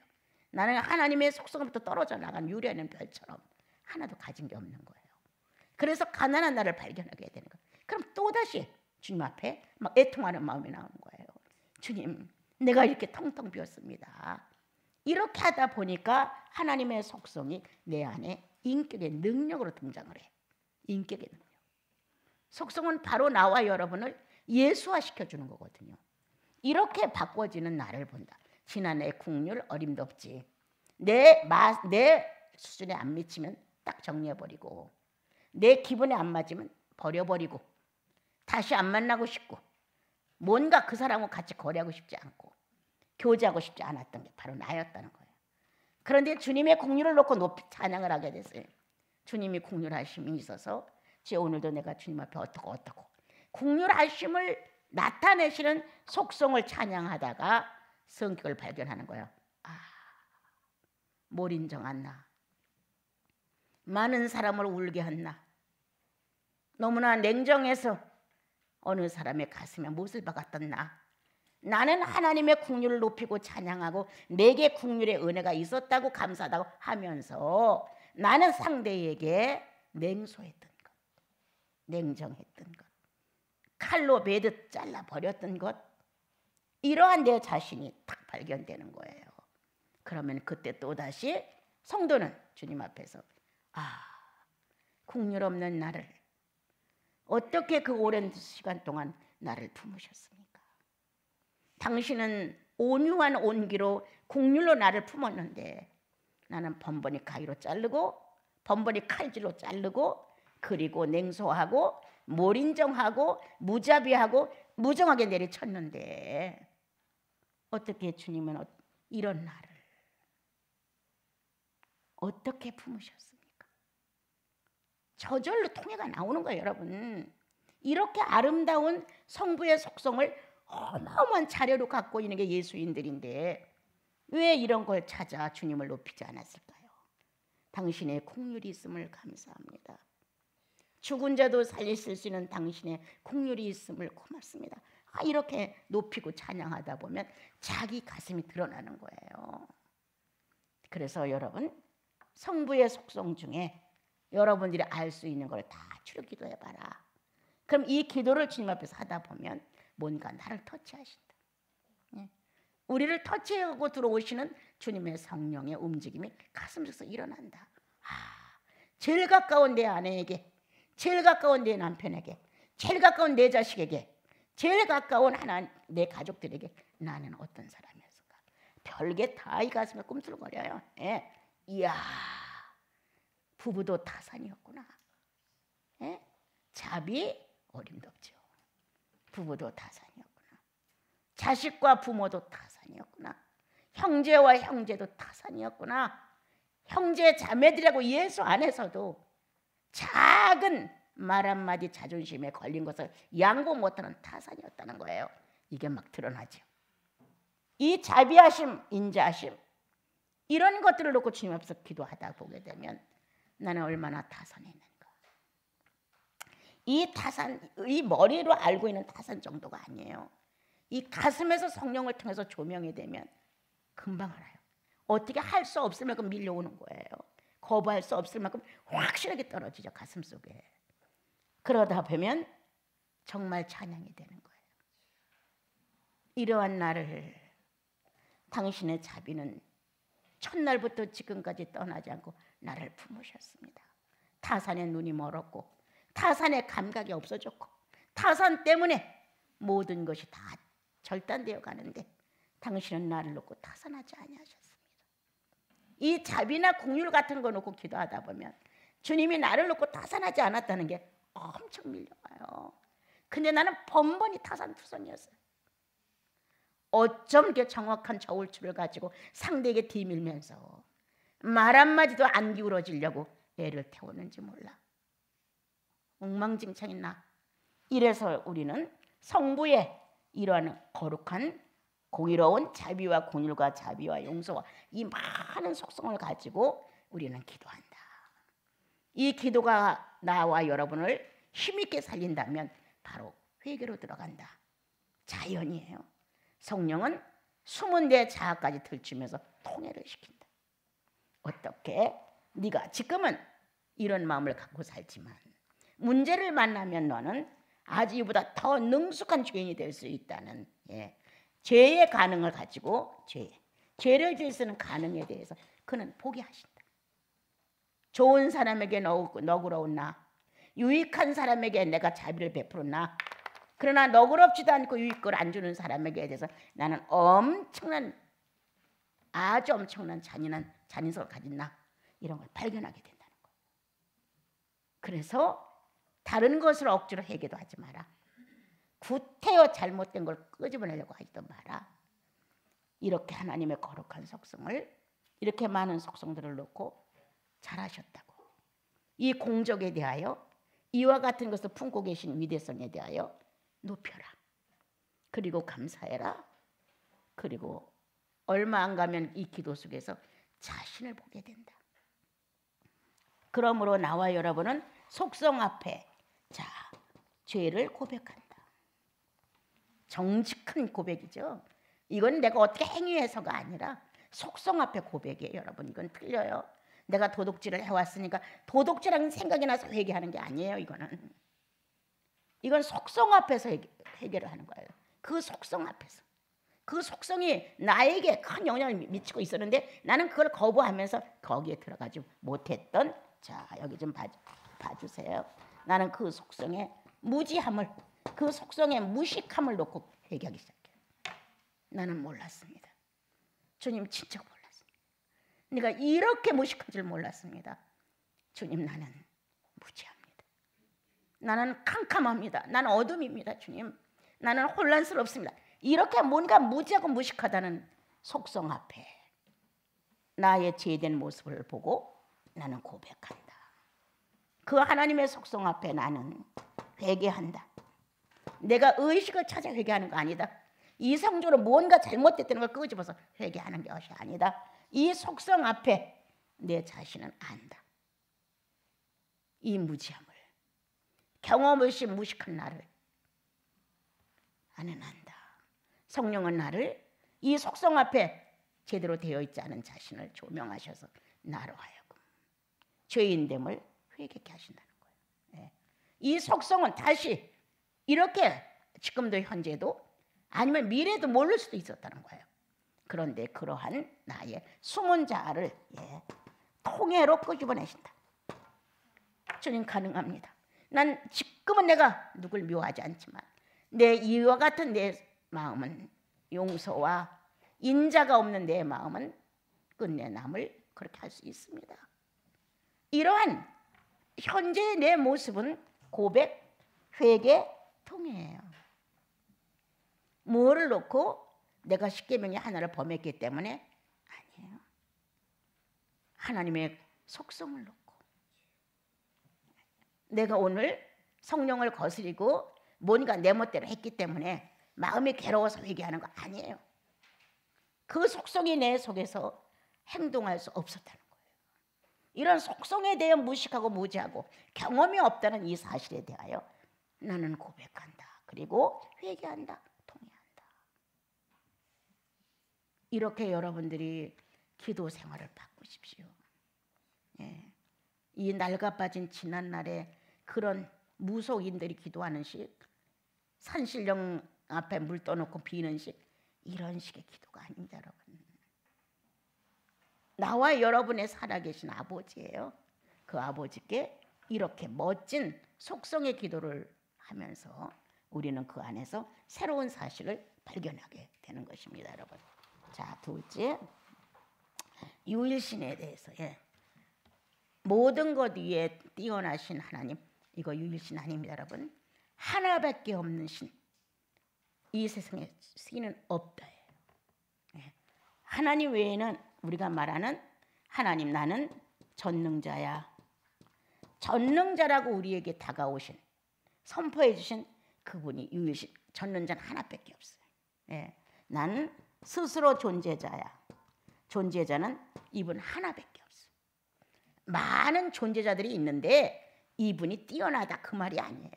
나는 하나님의 속성부터 떨어져 나간 유리하는 별처럼 하나도 가진 게 없는 거예요. 그래서 가난한 나를 발견하게 되는 거예요. 그럼 또다시 주님 앞에 막 애통하는 마음이 나오는 거예요. 주님, 내가 이렇게 텅텅 비었습니다. 이렇게 하다 보니까 하나님의 속성이 내 안에 인격의 능력으로 등장을 해요. 인격의 능력. 속성은 바로 나와 여러분을 예수화시켜주는 거거든요. 이렇게 바꿔지는 나를 본다. 지난해 국률 어림도 없지. 내 수준에 안 미치면 딱 정리해버리고, 내 기분에 안 맞으면 버려버리고, 다시 안 만나고 싶고, 뭔가 그 사람과 같이 거래하고 싶지 않고 교제하고 싶지 않았던 게 바로 나였다는 거예요. 그런데 주님의 국률을 놓고 높이 찬양을 하게 됐어요. 주님이 국률하심이 있어서 오늘도 내가 주님 앞에 어떻고 국률하심을 나타내시는 속성을 찬양하다가 성격을 발견하는 거예요. 아, 뭘 인정한 나, 많은 사람을 울게 한 나, 너무나 냉정해서 어느 사람의 가슴에 못을 박았던 나, 나는 하나님의 국률을 높이고 찬양하고 내게 국률의 은혜가 있었다고 감사하다고 하면서 나는 상대에게 냉소했던 것, 냉정했던 것, 칼로 베듯 잘라버렸던 것, 이러한 내 자신이 딱 발견되는 거예요. 그러면 그때 또다시 성도는 주님 앞에서 국률 없는 나를 어떻게 그 오랜 시간 동안 나를 품으셨습니까? 당신은 온유한 온기로 국률로 나를 품었는데 나는 번번이 가위로 자르고 번번이 칼질로 자르고 그리고 냉소하고 몰인정하고 무자비하고 무정하게 내리쳤는데 어떻게 주님은 이런 나를 어떻게 품으셨습니까? 저절로 통해가 나오는 거예요, 여러분. 이렇게 아름다운 성부의 속성을 어마어마한 자료로 갖고 있는 게 예수인들인데 왜 이런 걸 찾아 주님을 높이지 않았을까요? 당신의 국률이 있음을 감사합니다. 죽은 자도 살리실 수 있는 당신의 국률이 있음을 고맙습니다. 이렇게 높이고 찬양하다 보면 자기 가슴이 드러나는 거예요. 그래서 여러분 성부의 속성 중에 여러분들이 알 수 있는 걸 다 주로 기도해봐라. 그럼 이 기도를 주님 앞에서 하다 보면 뭔가 나를 터치하신다. 우리를 터치하고 들어오시는 주님의 성령의 움직임이 가슴속에서 일어난다. 제일 가까운 내 아내에게, 제일 가까운 내 남편에게, 제일 가까운 내 자식에게, 제일 가까운 내 가족들에게 나는 어떤 사람이었을까? 별게 다 이 가슴에 꿈틀거려요. 이야, 부부도 타산이었구나. 자비 어림도 없죠. 부부도 타산이었구나. 자식과 부모도 타산이었구나. 형제와 형제도 타산이었구나. 형제 자매들하고 예수 안에서도 작은 말 한마디 자존심에 걸린 것을 양보 못하는 타산이었다는 거예요. 이게 막 드러나죠. 이 자비하심, 인자하심 이런 것들을 놓고 주님 앞에서 기도하다 보게 되면 나는 얼마나 타산했는가. 이 타산, 이 머리로 알고 있는 타산 정도가 아니에요. 이 가슴에서 성령을 통해서 조명이 되면 금방 알아요. 어떻게 할 수 없을 만큼 밀려오는 거예요. 거부할 수 없을 만큼 확실하게 떨어지죠, 가슴 속에. 그러다 보면 정말 찬양이 되는 거예요. 이러한 나를 당신의 자비는 첫날부터 지금까지 떠나지 않고 나를 품으셨습니다. 타산의 눈이 멀었고 타산의 감각이 없어졌고 타산 때문에 모든 것이 다 절단되어 가는데 당신은 나를 놓고 타산하지 아니하셨습니다. 이 자비나 긍휼 같은 거 놓고 기도하다 보면 주님이 나를 놓고 타산하지 않았다는 게 엄청 밀려와요. 근데 나는 번번이 타산투성이었어요. 어쩜 이렇게 정확한 저울추를 가지고 상대에게 뒤밀면서 말 한마디도 안 기울어지려고 애를 태우는지 몰라. 엉망진창인 나. 이래서 우리는 성부의 이러한 거룩한 공의로운 자비와 긍휼과 자비와 용서와 이 많은 속성을 가지고 우리는 기도한다. 이 기도가 나와 여러분을 힘있게 살린다면 바로 회개로 들어간다. 자연이에요. 성령은 숨은 내 자아까지 들추면서 통해를 시킨다. 어떻게? 네가 지금은 이런 마음을 갖고 살지만 문제를 만나면 너는 아주 이보다 더 능숙한 죄인이 될 수 있다는 죄의 가능을 가지고 죄를 지을 수 있는 가능에 대해서 그는 포기하신다. 좋은 사람에게 너그러운 나, 유익한 사람에게 내가 자비를 베풀었나, 그러나 너그럽지도 않고 유익을 안 주는 사람에게 대해서 나는 아주 엄청난 잔인한 잔인성을 가진 나, 이런 걸 발견하게 된다는 거예요. 그래서 다른 것을 억지로 해결도 하지 마라. 구태여 잘못된 걸 끄집어내려고 하지도 마라. 이렇게 하나님의 거룩한 속성을, 이렇게 많은 속성들을 놓고 잘하셨다고. 이 공적에 대하여, 이와 같은 것을 품고 계신 위대성에 대하여 높여라. 그리고 감사해라. 그리고 얼마 안 가면 이 기도 속에서 자신을 보게 된다. 그러므로 나와 여러분은 속성 앞에 죄를 고백한다. 정직한 고백이죠. 이건 내가 어떻게 행위해서가 아니라 속성 앞에 고백이에요. 여러분, 이건 틀려요. 내가 도둑질을 해왔으니까 도둑질하는 생각이 나서 회개하는 게 아니에요. 이건 속성 앞에서 해결을 하는 거예요. 그 속성 앞에서. 그 속성이 나에게 큰 영향을 미치고 있었는데 나는 그걸 거부하면서 거기에 들어가지 못했던, 자, 여기 좀 봐주세요. 나는 그 속성의 무지함을, 그 속성의 무식함을 놓고 회개하기 시작해요. 나는 몰랐습니다. 주님, 진짜 몰랐습니다. 내가 이렇게 무식한 줄 몰랐습니다. 주님, 나는 무지합니다. 나는 캄캄합니다. 나는 어둠입니다. 주님, 나는 혼란스럽습니다. 이렇게 뭔가 무지하고 무식하다는 속성 앞에 나의 죄된 모습을 보고 나는 고백한다. 그 하나님의 속성 앞에 나는 회개한다. 내가 의식을 찾아 회개하는 거 아니다. 이성적으로 뭔가 잘못됐다는 걸 끄집어서 회개하는 것이 아니다. 이 속성 앞에 내 자신은 안다. 이 무지함을, 경험 없이 무식한 나를 나는 안다. 성령은 나를 이 속성 앞에 제대로 되어 있지 않은 자신을 조명하셔서 나로 하여금 죄인됨을 회개케 하신다는 거예요. 이 속성은 다시 이렇게 지금도 현재도 아니면 미래도 모를 수도 있었다는 거예요. 그런데 그러한 나의 숨은 자아를 통해로 끄집어내신다. 주님, 가능합니다. 난 지금은 내가 누굴 미워하지 않지만 내 이와 같은 내 마음은, 용서와 인자가 없는 내 마음은 끝내 남을 그렇게 할 수 있습니다. 이러한 현재의 내 모습은 고백, 회개, 통해예요. 뭐를 놓고? 내가 십계명의 하나를 범했기 때문에 아니에요. 하나님의 속성을 놓고. 내가 오늘 성령을 거스리고 뭔가 내 멋대로 했기 때문에 마음이 괴로워서 회개하는 거 아니에요. 그 속성이 내 속에서 행동할 수 없었다는 거예요. 이런 속성에 대해 무식하고 무지하고 경험이 없다는 이 사실에 대하여 나는 고백한다. 그리고 회개한다. 통회한다. 이렇게 여러분들이 기도 생활을 바꾸십시오. 이 낡아빠진 지난날에 그런 무속인들이 기도하는 식, 산신령 앞에 물 떠놓고 비는 식, 이런 식의 기도가 아닙니다. 여러분, 나와 여러분의 살아계신 아버지예요. 그 아버지께 이렇게 멋진 속성의 기도를 하면서 우리는 그 안에서 새로운 사실을 발견하게 되는 것입니다. 여러분, 자, 둘째, 유일신에 대해서, 모든 것 위에 뛰어나신 하나님, 이거 유일신 아닙니다. 여러분, 하나밖에 없는 신, 이 세상에 신은 없다. 하나님 외에는 우리가 말하는 하나님, 나는 전능자야. 전능자라고 우리에게 다가오신, 선포해 주신 그분이 유일신, 전능자는 하나밖에 없어요. 나는 스스로 존재자야. 존재자는 이분 하나밖에 없어요. 많은 존재자들이 있는데 이분이 뛰어나다 그 말이 아니에요.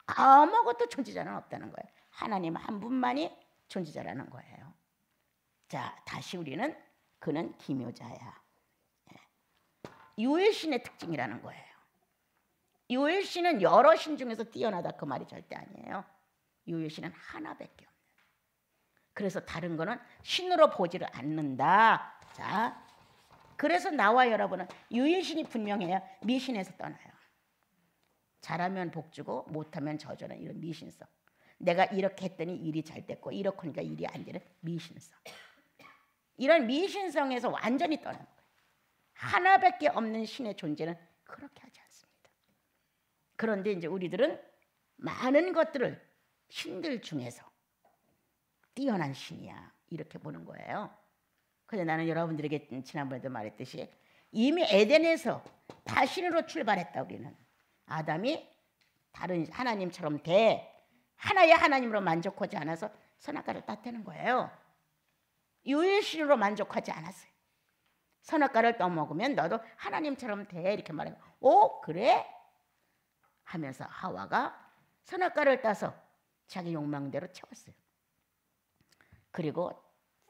아무것도 존재자는 없다는 거예요. 하나님 한 분만이 존재자라는 거예요. 자, 다시 우리는 그는 기묘자야. 유일신의 특징이라는 거예요. 유일신은 여러 신 중에서 뛰어나다 그 말이 절대 아니에요. 유일신은 하나밖에 없는. 그래서 다른 거는 신으로 보지를 않는다. 자, 그래서 나와 여러분은 유일신이 분명해요. 미신에서 떠나요. 잘하면 복주고 못하면 저주는 이런 미신성. 내가 이렇게 했더니 일이 잘 됐고 이렇게 하니까 일이 안 되는 미신성. 이런 미신성에서 완전히 떠나는 거예요. 하나밖에 없는 신의 존재는 그렇게 하지 않습니다. 그런데 이제 우리들은 많은 것들을 신들 중에서 뛰어난 신이야 이렇게 보는 거예요. 그런데 나는 여러분들에게 지난번에도 말했듯이 이미 에덴에서 다 신으로 출발했다. 우리는 아담이 다른 하나님처럼 하나의 하나님으로 만족하지 않아서 선악과를 땄다는 거예요. 유일신으로 만족하지 않았어요. 선악과를 떠먹으면 너도 하나님처럼 돼 이렇게 말해요. 오, 그래? 하면서 하와가 선악과를 따서 자기 욕망대로 채웠어요. 그리고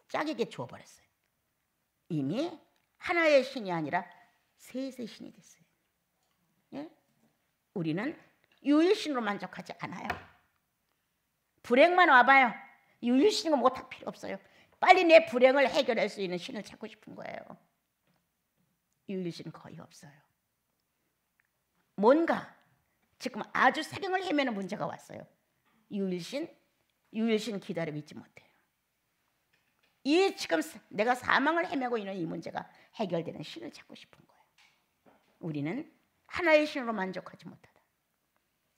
짝에게 주어버렸어요. 이미 하나의 신이 아니라 셋의 신이 됐어요. 예? 우리는 유일신으로 만족하지 않아요. 불행만 와봐요. 유일신으로 못할 필요 없어요. 빨리 내 불행을 해결할 수 있는 신을 찾고 싶은 거예요. 유일신 거의 없어요. 뭔가 지금 아주 사경을 헤매는 문제가 왔어요. 유일신 기다리고 있지 못해요. 이 지금 내가 사망을 헤매고 있는 이 문제가 해결되는 신을 찾고 싶은 거예요. 우리는 하나의 신으로 만족하지 못하다.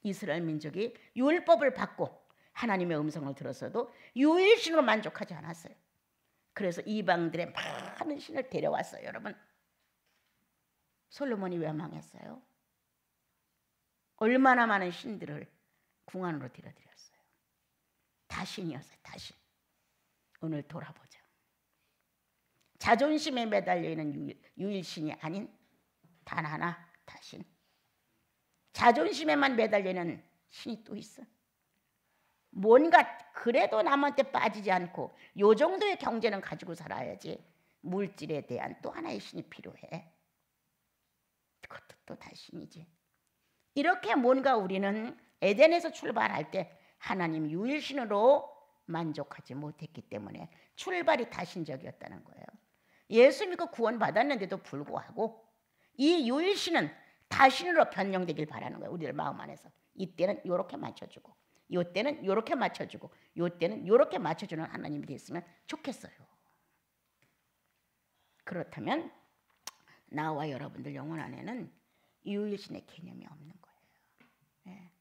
이스라엘 민족이 율법을 받고 하나님의 음성을 들었어도 유일신으로 만족하지 않았어요. 그래서 이방들의 많은 신을 데려왔어요. 여러분, 솔로몬이 왜 망했어요? 얼마나 많은 신들을 궁 안으로 들여드렸어요. 다 신이었어요. 다 신. 오늘 돌아보자. 자존심에 매달려 있는 유일신이 아닌 단 하나, 다신. 자존심에만 매달려 있는 신이 또 있어. 뭔가 그래도 남한테 빠지지 않고 요 정도의 경제는 가지고 살아야지. 물질에 대한 또 하나의 신이 필요해. 그것도 또 다신이지. 이렇게 뭔가 우리는 에덴에서 출발할 때 하나님 유일신으로 만족하지 못했기 때문에 출발이 다신적이었다는 거예요. 예수 믿고 구원받았는데도 불구하고 이 유일신은 다신으로 변형되길 바라는 거예요. 우리들 마음 안에서. 이때는 이렇게 맞춰주고 이때는 이렇게 맞춰주고 이때는 이렇게 맞춰주는 하나님이 됐으면 좋겠어요. 그렇다면 나와 여러분들 영혼 안에는 유일신의 개념이 없는 거예요. 네.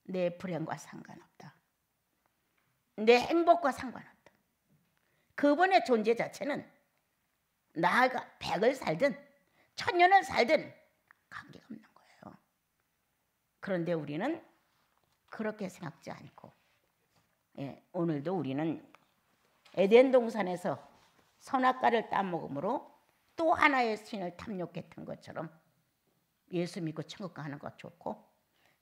내 불행과 상관없다. 내 행복과 상관없다. 그분의 존재 자체는 나가 100을 살든 1000년을 살든 관계가 없는 거예요. 그런데 우리는 그렇게 생각지 않고 오늘도 우리는 에덴 동산에서 선악과를 따먹음으로 또 하나의 신을 탐욕했던 것처럼 예수 믿고 천국 가는 것 좋고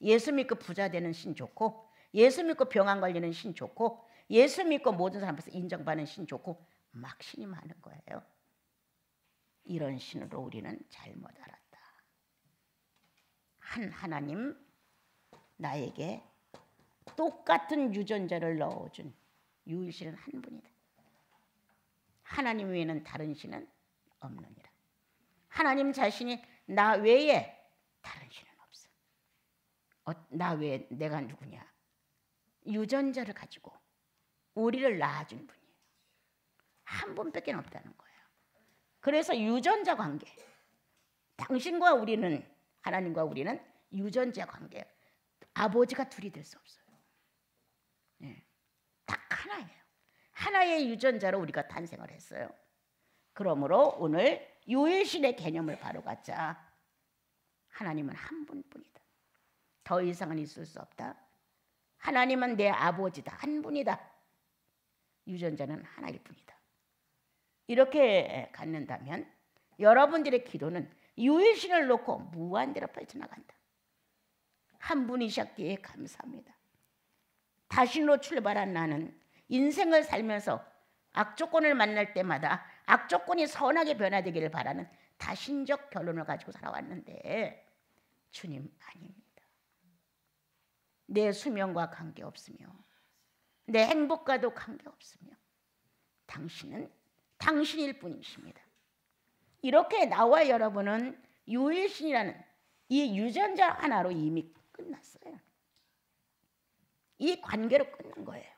예수 믿고 부자 되는 신 좋고 예수 믿고 병안 걸리는 신 좋고 예수 믿고 모든 사람 앞에서 인정받는 신 좋고 막 신이 많은 거예요. 이런 신으로 우리는 잘못 알았다. 한 하나님 나에게 똑같은 유전자를 넣어준 유일신은 한 분이다. 하나님 외에는 다른 신은 없느니라. 하나님 자신이 나 외에 다른 신은 없어. 나 외에 내가 누구냐? 유전자를 가지고 우리를 낳아준 분이에요. 한 분밖에 없다는 거예요. 그래서 유전자 관계. 당신과 우리는 하나님과 우리는 유전자 관계. 아버지가 둘이 될 수 없어요. 네. 딱 하나예요. 하나의 유전자로 우리가 탄생을 했어요. 그러므로 오늘 유일신의 개념을 바로 갖자. 하나님은 한 분뿐이다. 더 이상은 있을 수 없다. 하나님은 내 아버지다. 한 분이다. 유전자는 하나일 뿐이다. 이렇게 갖는다면 여러분들의 기도는 유일신을 놓고 무한대로 펼쳐나간다. 한 분이셨기에 감사합니다. 다신으로 출발한 나는 인생을 살면서 악조건을 만날 때마다 악조건이 선하게 변화되기를 바라는 다신적 결론을 가지고 살아왔는데 주님 아닙니다. 내 수명과 관계없으며 내 행복과도 관계없으며 당신은 당신일 뿐이십니다. 이렇게 나와 여러분은 유일신이라는 이 유전자 하나로 이미 끝났어요. 이 관계로 끝난 거예요.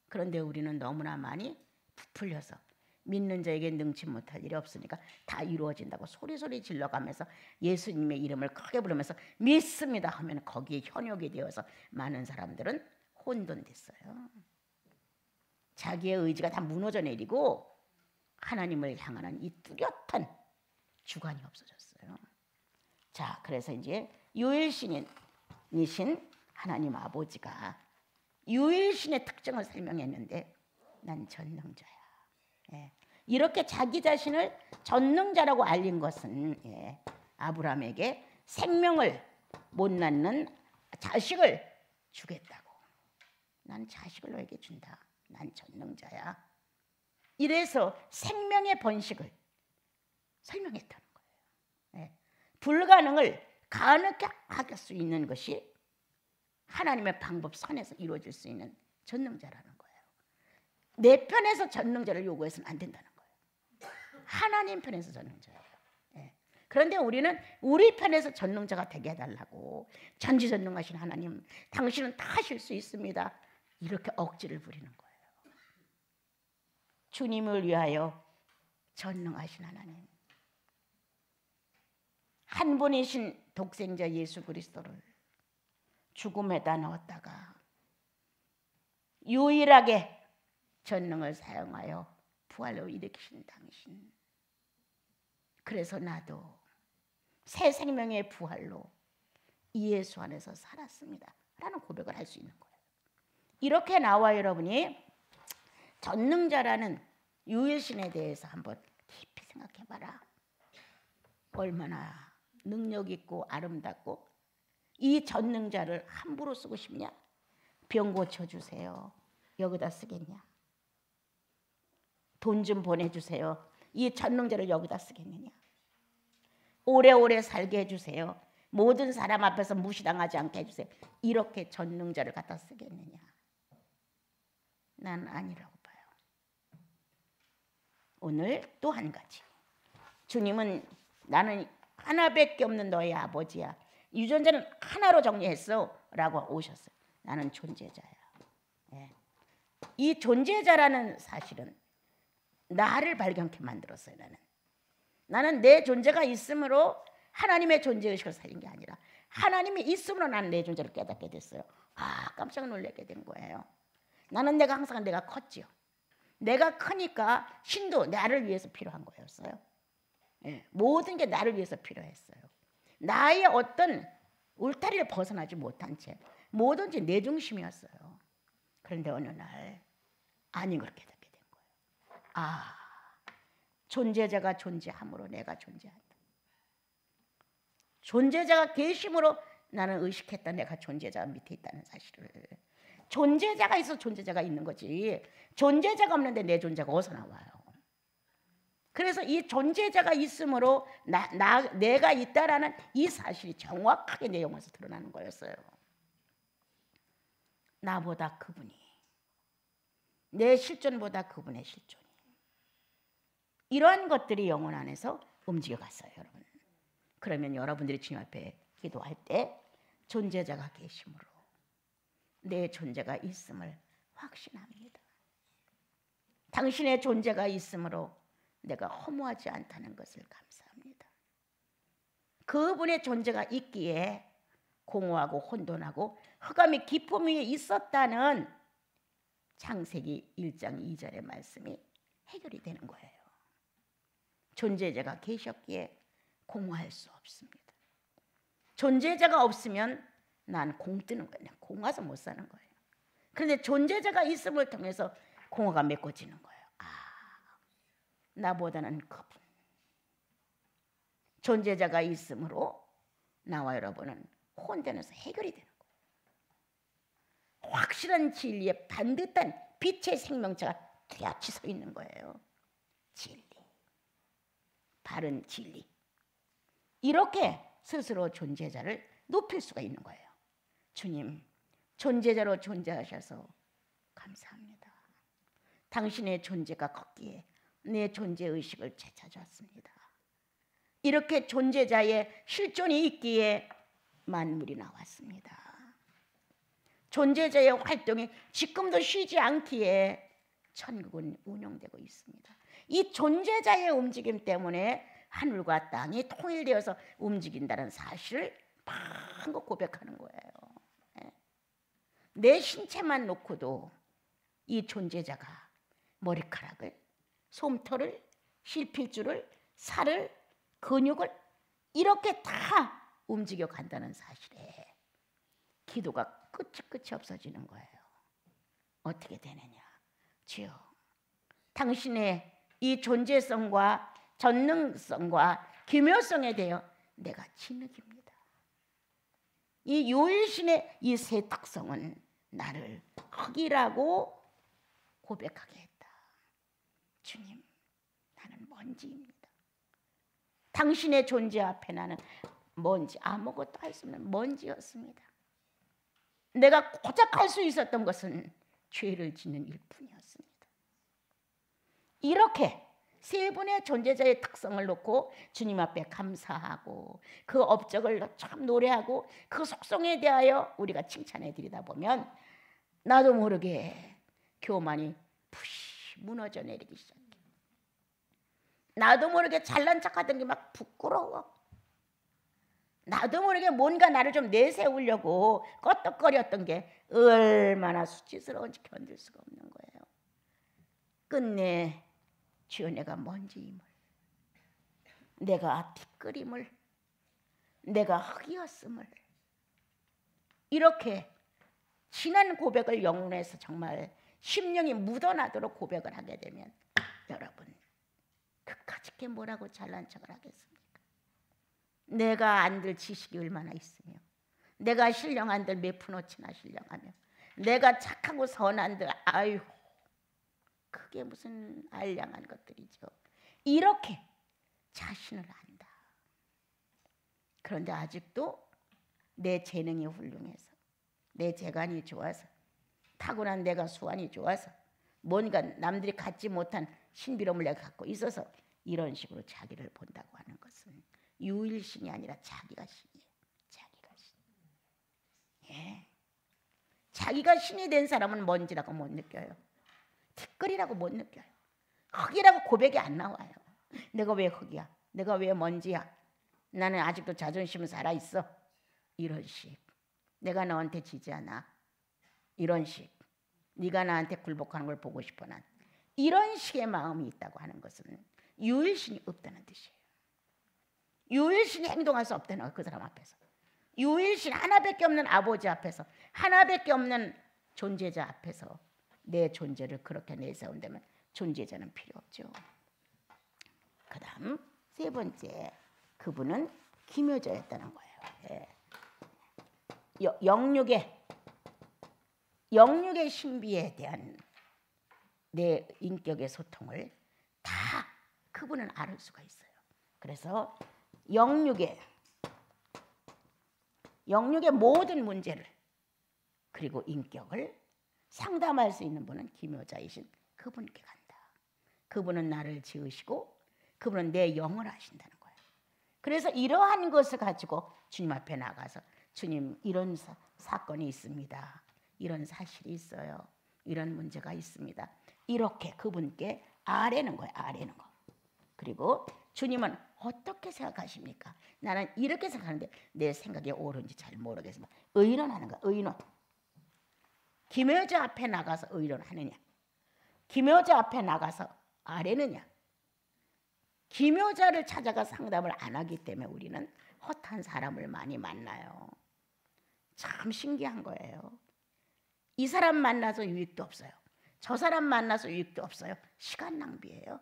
그런데 우리는 너무나 많이 부풀려서 믿는 자에게 능치 못할 일이 없으니까 다 이루어진다고 소리소리 질러가면서 예수님의 이름을 크게 부르면서 믿습니다 하면 거기에 현혹이 되어서 많은 사람들은 혼돈됐어요. 자기의 의지가 다 무너져 내리고 하나님을 향하는 이 뚜렷한 주관이 없어졌어요. 자, 그래서 이제 유일신이신 하나님 아버지가 유일신의 특징을 설명했는데 난 전능자야. 예. 이렇게 자기 자신을 전능자라고 알린 것은 아브라함에게 생명을 못 낳는 자식을 주겠다고. 난 자식을 너에게 준다. 난 전능자야. 이래서 생명의 번식을 설명했다는 거예요. 예. 불가능을 가능하게 할 수 있는 것이 하나님의 방법 선에서 이루어질 수 있는 전능자라는 거예요. 내 편에서 전능자를 요구해서는 안 된다는 거예요. 하나님 편에서 전능자예요. 예. 그런데 우리는 우리 편에서 전능자가 되게 해달라고, 전지전능하신 하나님, 당신은 다 하실 수 있습니다, 이렇게 억지를 부리는 거예요. 주님을 위하여 전능하신 하나님, 한 분이신 독생자 예수 그리스도를 죽음에다 넣었다가 유일하게 전능을 사용하여 부활로 일으키신 당신, 그래서 나도 새 생명의 부활로 이 예수 안에서 살았습니다 라는 고백을 할 수 있는 거예요. 이렇게 나와 여러분이 전능자라는 유일신에 대해서 한번 깊이 생각해봐라. 얼마나 능력 있고 아름답고, 이 전능자를 함부로 쓰고 싶냐? 병 고쳐주세요, 여기다 쓰겠냐? 돈 좀 보내주세요, 이 전능자를 여기다 쓰겠느냐? 오래오래 살게 해주세요, 모든 사람 앞에서 무시당하지 않게 해주세요, 이렇게 전능자를 갖다 쓰겠느냐? 난 아니라고 봐요. 오늘 또 한 가지, 주님은 나는 하나밖에 없는 너의 아버지야, 유전자는 하나로 정리했어 라고 오셨어요. 나는 존재자야. 예. 이 존재자라는 사실은 나를 발견케 만들었어요. 나는 내 존재가 있으므로 하나님의 존재의식을 살린 게 아니라 하나님이 있으므로 나는 내 존재를 깨닫게 됐어요. 깜짝 놀라게 된 거예요. 나는 항상 내가 컸지요. 내가 크니까 신도 나를 위해서 필요한 거였어요. 예, 모든 게 나를 위해서 필요했어요. 나의 어떤 울타리를 벗어나지 못한 채 뭐든지 내 중심이었어요. 그런데 어느 날 아니 그렇게 되게 된 거예요. 존재자가 존재함으로 내가 존재한다. 존재자가 계심으로 나는 의식했다, 내가 존재자 밑에 있다는 사실을. 존재자가 있어 존재자가 있는 거지, 존재자가 없는데 내 존재가 어디서 나와요? 그래서 이 존재자가 있으므로 내가 있다라는 이 사실이 정확하게 내 영혼에서 드러나는 거였어요. 나보다 그분이, 내 실존보다 그분의 실존이, 이러한 것들이 영혼 안에서 움직여갔어요. 여러분, 그러면 여러분들이 주님 앞에 기도할 때 존재자가 계심으로 내 존재가 있음을 확신합니다. 당신의 존재가 있으므로 내가 허무하지 않다는 것을 감사합니다. 그분의 존재가 있기에 공허하고 혼돈하고 흑암이 깊음 위에 있었다는 창세기 1장 2절의 말씀이 해결이 되는 거예요. 존재자가 계셨기에 공허할 수 없습니다. 존재자가 없으면 난 공 뜨는 거예요. 공화서 못 사는 거예요. 그런데 존재자가 있음을 통해서 공허가 메꿔지는 거예요. 나보다는 그분, 존재자가 있으므로 나와 여러분은 혼돈에서 해결이 되는 거예요. 확실한 진리에 반듯한 빛의 생명체가 뚜렷이 서 있는 거예요. 진리, 바른 진리. 이렇게 스스로 존재자를 높일 수가 있는 거예요. 주님, 존재자로 존재하셔서 감사합니다. 당신의 존재가 컸기에 내 존재의식을 되찾았습니다. 이렇게 존재자의 실존이 있기에 만물이 나왔습니다. 존재자의 활동이 지금도 쉬지 않기에 천국은 운영되고 있습니다. 이 존재자의 움직임 때문에 하늘과 땅이 통일되어서 움직인다는 사실을 방금 고백하는 거예요. 내 신체만 놓고도 이 존재자가 머리카락을, 솜털을, 실필줄을, 살을, 근육을 이렇게 다 움직여 간다는 사실에 기도가 끝이 없어지는 거예요. 어떻게 되느냐? 주여, 당신의 이 존재성과 전능성과 기묘성에 대해 내가 진흙입니다. 이 유일신의 이 세 특성은 나를 흙이라고 고백하게 했다. 주님, 나는 먼지입니다. 당신의 존재 앞에 나는 먼지, 아무것도 할 수 없는 먼지였습니다. 내가 고작 할 수 있었던 것은 죄를 짓는 일뿐이었습니다. 이렇게 세 분의 존재자의 특성을 놓고 주님 앞에 감사하고 그 업적을 참 노래하고 그 속성에 대하여 우리가 칭찬해 드리다 보면 나도 모르게 교만이 푸시 무너져 내리기 시작해. 나도 모르게 잘난 척하던 게 막 부끄러워. 나도 모르게 뭔가 나를 좀 내세우려고 껐덕거렸던 게 얼마나 수치스러운지 견딜 수가 없는 거예요. 끝내 주여, 내가 먼지임을, 내가 티끌임을, 내가 흙이었음을, 이렇게 진한 고백을 영혼에서 정말 심령이 묻어나도록 고백을 하게 되면 여러분, 그까짓 게 뭐라고 잘난 척을 하겠습니까? 내가 안들 지식이 얼마나 있으며, 내가 신령한들 몇 푼어치나 신령하며, 내가 착하고 선한들 아유 그게 무슨 알량한 것들이죠. 이렇게 자신을 안다. 그런데 아직도 내 재능이 훌륭해서, 내 재간이 좋아서, 타고난 내가 수완이 좋아서, 뭔가 남들이 갖지 못한 신비로움을 내가 갖고 있어서 이런 식으로 자기를 본다고 하는 것은 유일신이 아니라 자기가 신이에요. 자기가 신. 예. 자기가 신이 된 사람은 먼지라고 못 느껴요. 티끌이라고 못 느껴요. 흙이라고 고백이 안 나와요. 내가 왜 흙이야? 내가 왜 먼지야? 나는 아직도 자존심은 살아있어. 이런 식. 내가 너한테 지지 않아. 이런 식. 네가 나한테 굴복하는 걸 보고 싶어 난. 이런 식의 마음이 있다고 하는 것은 유일신이 없다는 뜻이에요. 유일신이 행동할 수 없다는 거예요. 그 사람 앞에서. 유일신 하나밖에 없는 아버지 앞에서, 하나밖에 없는 존재자 앞에서 내 존재를 그렇게 내세운다면 존재자는 필요 없죠. 그 다음 세 번째, 그분은 기묘자였다는 거예요. 예. 영육의 신비에 대한 내 인격의 소통을 다 그분은 알 수가 있어요. 그래서 영육의 모든 문제를 그리고 인격을 상담할 수 있는 분은 기묘자이신 그분께 간다. 그분은 나를 지으시고 그분은 내 영을 하신다는 거예요. 그래서 이러한 것을 가지고 주님 앞에 나가서 주님, 이런 사건이 있습니다. 이런 사실이 있어요. 이런 문제가 있습니다. 이렇게 그분께 아뢰는 거예요. 아뢰는 거. 그리고 주님은 어떻게 생각하십니까? 나는 이렇게 생각하는데 내 생각이 옳은지 잘 모르겠습니다. 의논하는 거야. 의논. 기묘자 앞에 나가서 의논하느냐, 기묘자 앞에 나가서 아뢰느냐. 기묘자를 찾아가 상담을 안 하기 때문에 우리는 헛한 사람을 많이 만나요. 참 신기한 거예요. 이 사람 만나서 유익도 없어요. 저 사람 만나서 유익도 없어요. 시간 낭비예요.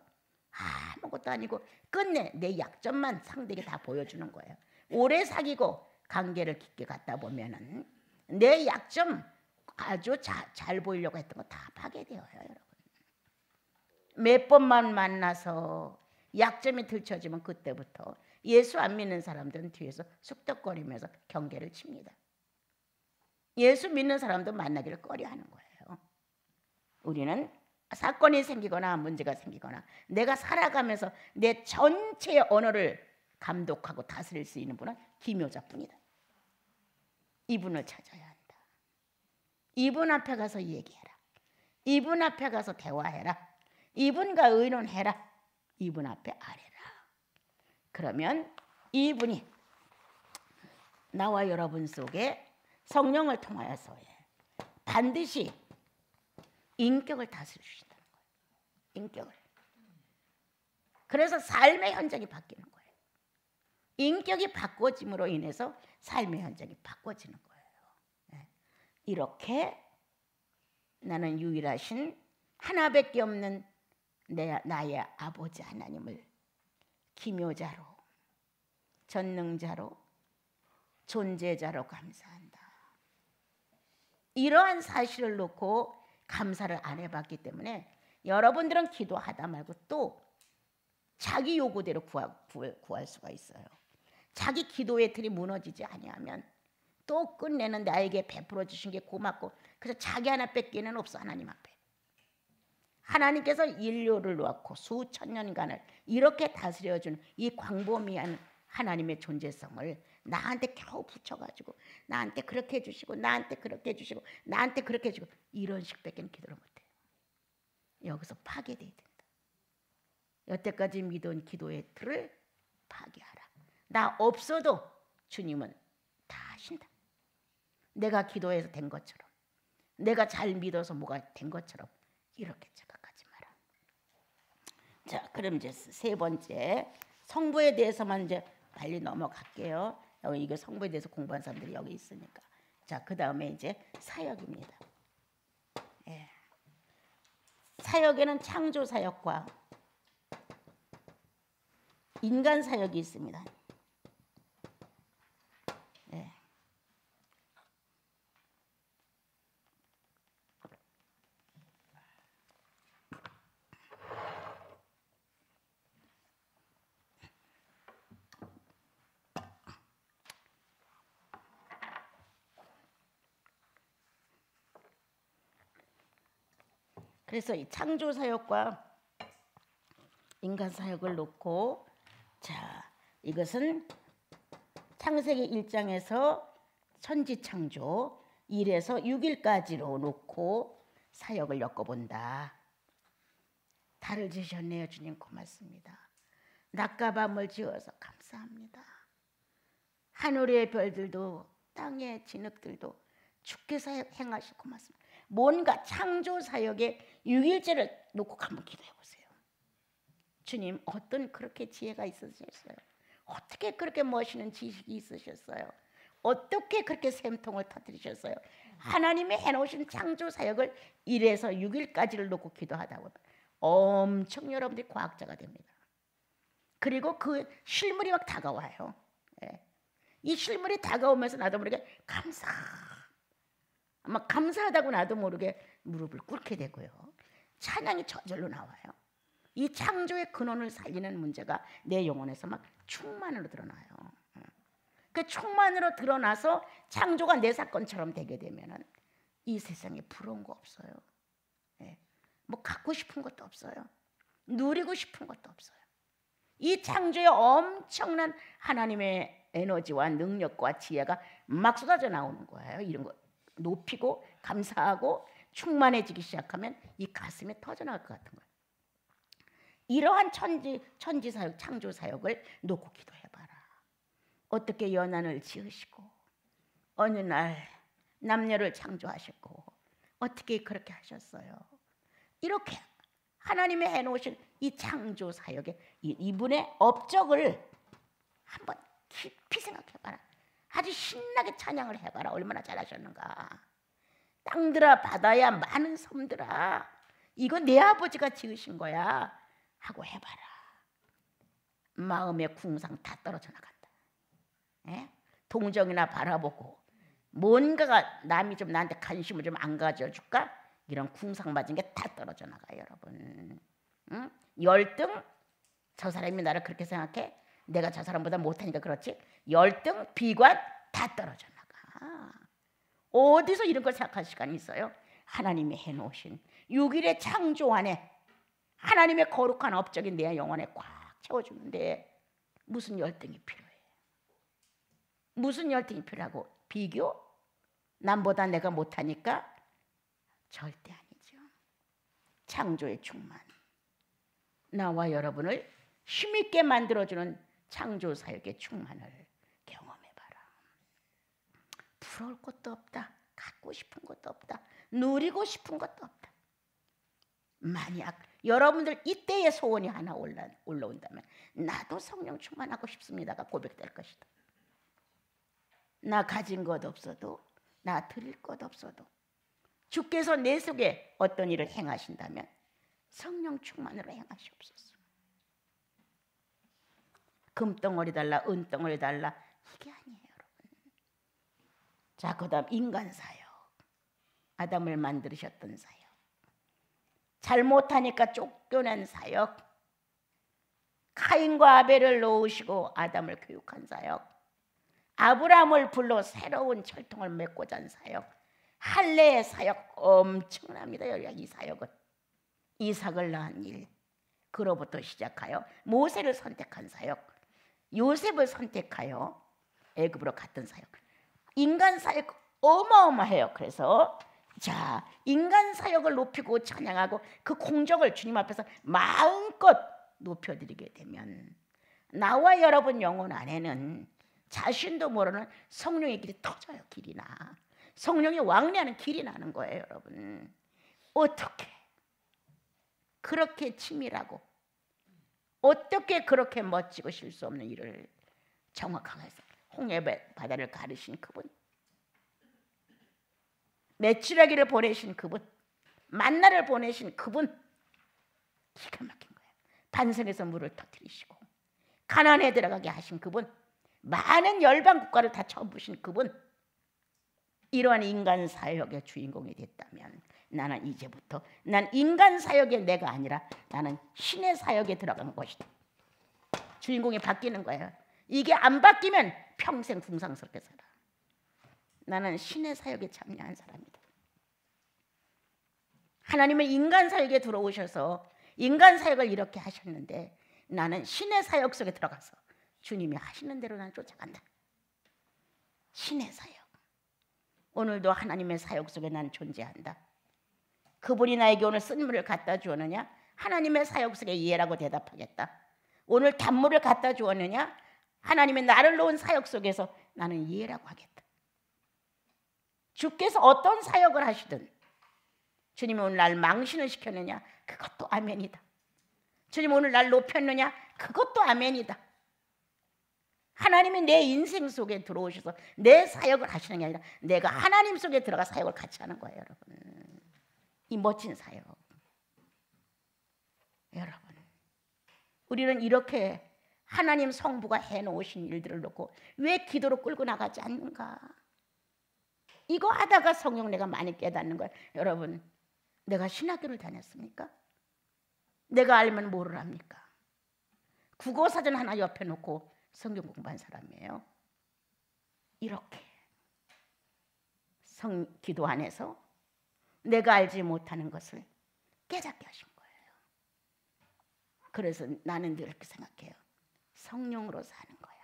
아무것도 아니고 끝내 내 약점만 상대에게 다 보여주는 거예요. 오래 사귀고 관계를 깊게 갖다 보면은 내 약점 아주 잘 보이려고 했던 거 다 파괴되어요, 여러분. 몇 번만 만나서 약점이 들춰지면 그때부터 예수 안 믿는 사람들은 뒤에서 쑥덕거리면서 경계를 칩니다. 예수 믿는 사람도 만나기를 꺼려하는 거예요. 우리는 사건이 생기거나 문제가 생기거나 내가 살아가면서 내 전체의 언어를 감독하고 다스릴 수 있는 분은 기묘자뿐이다. 이분을 찾아야 한다. 이분 앞에 가서 얘기해라. 이분 앞에 가서 대화해라. 이분과 의논해라. 이분 앞에 아뢰라. 그러면 이분이 나와 여러분 속에 성령을 통하여서 반드시 인격을 다스려 주신다는 거예요. 인격을. 그래서 삶의 현장이 바뀌는 거예요. 인격이 바꿔짐으로 인해서 삶의 현장이 바꿔지는 거예요. 이렇게 나는 유일하신 하나밖에 없는 나의 아버지 하나님을 기묘자로, 전능자로, 존재자로 감사한다. 이러한 사실을 놓고 감사를 안 해봤기 때문에 여러분들은 기도하다 말고 또 자기 요구대로 구할 수가 있어요. 자기 기도의 틀이 무너지지 아니하면 또 끝내는 나에게 베풀어 주신 게 고맙고, 그래서 자기 하나 뺏기는 없어. 하나님 앞에 하나님께서 인류를 놓고 수천 년간을 이렇게 다스려주는 이 광범위한 하나님의 존재성을 나한테 겨우 붙여가지고 나한테 그렇게 해주시고 나한테 그렇게 해주시고 나한테 그렇게 해주고 이런 식밖에 기도를 못해요. 여기서 파괴돼야 된다. 여태까지 믿은 기도의 틀을 파괴하라. 나 없어도 주님은 다 하신다. 내가 기도해서 된 것처럼, 내가 잘 믿어서 뭐가 된 것처럼 이렇게 생각하지 마라. 자, 그럼 이제 세 번째 성부에 대해서만 이제 빨리 넘어갈게요. 이거 성부에 대해서 공부한 사람들이 여기 있으니까. 자, 그 다음에 이제 사역입니다. 예. 사역에는 창조 사역과 인간 사역이 있습니다. 예. 그래서 이 창조 사역과 인간 사역을 놓고, 자, 이것은 창세기 1장에서 천지 창조 1에서 6일까지로 놓고 사역을 엮어본다. 달을 지으셨네요. 주님 고맙습니다. 낮과 밤을 지어서 감사합니다. 하늘의 별들도 땅의 진흙들도 주께서 행하시고 고맙습니다. 뭔가 창조 사역의 6일째를 놓고 한번 기도해 보세요. 주님, 어떤 그렇게 지혜가 있으셨어요? 어떻게 그렇게 멋있는 지식이 있으셨어요? 어떻게 그렇게 샘통을 터뜨리셨어요? 하나님이 해놓으신 창조 사역을 1에서 6일까지를 놓고 기도하다 보면 엄청 여러분들이 과학자가 됩니다. 그리고 그 실물이 막 다가와요. 예. 이 실물이 다가오면서 나도 모르게 아마 감사하다고 나도 모르게 무릎을 꿇게 되고요. 찬양이 저절로 나와요. 이 창조의 근원을 살리는 문제가 내 영혼에서 막 충만으로 드러나요. 그 충만으로 드러나서 창조가 내 사건처럼 되게 되면은 이 세상에 부러운 거 없어요. 예. 뭐 갖고 싶은 것도 없어요. 누리고 싶은 것도 없어요. 이 창조에 엄청난 하나님의 에너지와 능력과 지혜가 막 쏟아져 나오는 거예요. 이런 거 높이고 감사하고 충만해지기 시작하면 이 가슴이 터져나갈 것 같은 거예요. 이러한 천지 사역, 창조 사역을 놓고 기도해봐라. 어떻게 연한을 지으시고 어느 날 남녀를 창조하셨고 어떻게 그렇게 하셨어요? 이렇게 하나님이 해놓으신 이 창조 사역에 이분의 업적을 한번 깊이 생각해봐라. 아주 신나게 찬양을 해봐라. 얼마나 잘하셨는가. 땅들아 바다야 많은 섬들아 이거 내 아버지가 지으신 거야 하고 해봐라. 마음의 궁상 다 떨어져 나간다. 예? 동정이나 바라보고 뭔가가 남이 좀 나한테 관심을 좀 안 가져줄까? 이런 궁상 맞은 게 다 떨어져 나가요, 여러분. 응? 열등? 저 사람이 나를 그렇게 생각해? 내가 저 사람보다 못하니까 그렇지? 열등, 비관 다 떨어져 나가. 어디서 이런 걸 생각할 시간이 있어요? 하나님이 해놓으신 6일의 창조 안에 하나님의 거룩한 업적이 내 영혼에 꽉 채워주는데 무슨 열등이 필요해? 무슨 열등이 필요하고? 비교? 남보다 내가 못하니까? 절대 아니죠. 창조의 충만. 나와 여러분을 힘있게 만들어주는 창조 사역의 충만을 경험해봐라. 부러울 것도 없다. 갖고 싶은 것도 없다. 누리고 싶은 것도 없다. 만약 여러분들 이때의 소원이 하나 올라온다면 나도 성령 충만하고 싶습니다가 고백될 것이다. 나 가진 것 없어도 나 드릴 것 없어도 주께서 내 속에 어떤 일을 행하신다면 성령 충만으로 행하시옵소서. 금덩어리 달라 은덩어리 달라 이게 아니에요, 여러분. 자, 그 다음 인간 사역. 아담을 만드셨던 사역, 잘못하니까 쫓겨낸 사역, 카인과 아벨을 놓으시고 아담을 교육한 사역, 아브라함을 불러 새로운 철통을 맺고자 한 사역, 할례의 사역 엄청납니다. 이 사역은 이삭을 낳은 일, 그로부터 시작하여 모세를 선택한 사역, 요셉을 선택하여 애굽으로 갔던 사역, 인간 사역 어마어마해요. 그래서 자, 인간 사역을 높이고 찬양하고 그 공적을 주님 앞에서 마음껏 높여드리게 되면 나와 여러분 영혼 안에는 자신도 모르는 성령의 길이 터져요. 길이 나. 성령이 왕래하는 길이 나는 거예요. 여러분, 어떻게 그렇게 치밀하고 어떻게 그렇게 멋지고 실수 없는 일을 정확하게 해서 홍해 바다를 가르신 그분, 메추라기를 보내신 그분, 만나를 보내신 그분, 기가 막힌 거예요. 반석에서 물을 터뜨리시고 가나안에 들어가게 하신 그분, 많은 열방 국가를 다 쳐부신 그분, 이러한 인간 사역의 주인공이 됐다면 나는 이제부터 난 인간 사역의 내가 아니라 나는 신의 사역에 들어간 것이다. 주인공이 바뀌는 거예요. 이게 안 바뀌면 평생 궁상스럽게 살아. 나는 신의 사역에 참여한 사람이다. 하나님은 인간 사역에 들어오셔서 인간 사역을 이렇게 하셨는데 나는 신의 사역 속에 들어가서 주님이 하시는 대로 난 쫓아간다. 신의 사역. 오늘도 하나님의 사역 속에 난 존재한다. 그분이 나에게 오늘 쓴물을 갖다 주었느냐? 하나님의 사역 속에 예라고 대답하겠다. 오늘 단물을 갖다 주었느냐? 하나님의 나를 놓은 사역 속에서 나는 예라고 하겠다. 주께서 어떤 사역을 하시든 주님이 오늘 날 망신을 시켰느냐? 그것도 아멘이다. 주님 오늘 날 높였느냐? 그것도 아멘이다. 하나님이 내 인생 속에 들어오셔서 내 사역을 하시는 게 아니라 내가 하나님 속에 들어가 사역을 같이 하는 거예요. 여러분, 이 멋진 사역. 여러분, 우리는 이렇게 하나님 성부가 해놓으신 일들을 놓고 왜 기도로 끌고 나가지 않는가? 이거 하다가 성령 내가 많이 깨닫는 거예요. 여러분, 내가 신학교를 다녔습니까? 내가 알면 뭐를 합니까? 국어사전 하나 옆에 놓고 성경 공부한 사람이에요. 이렇게 기도 안에서 내가 알지 못하는 것을 깨닫게 하신 거예요. 그래서 나는 늘 이렇게 생각해요. 성령으로 사는 거야.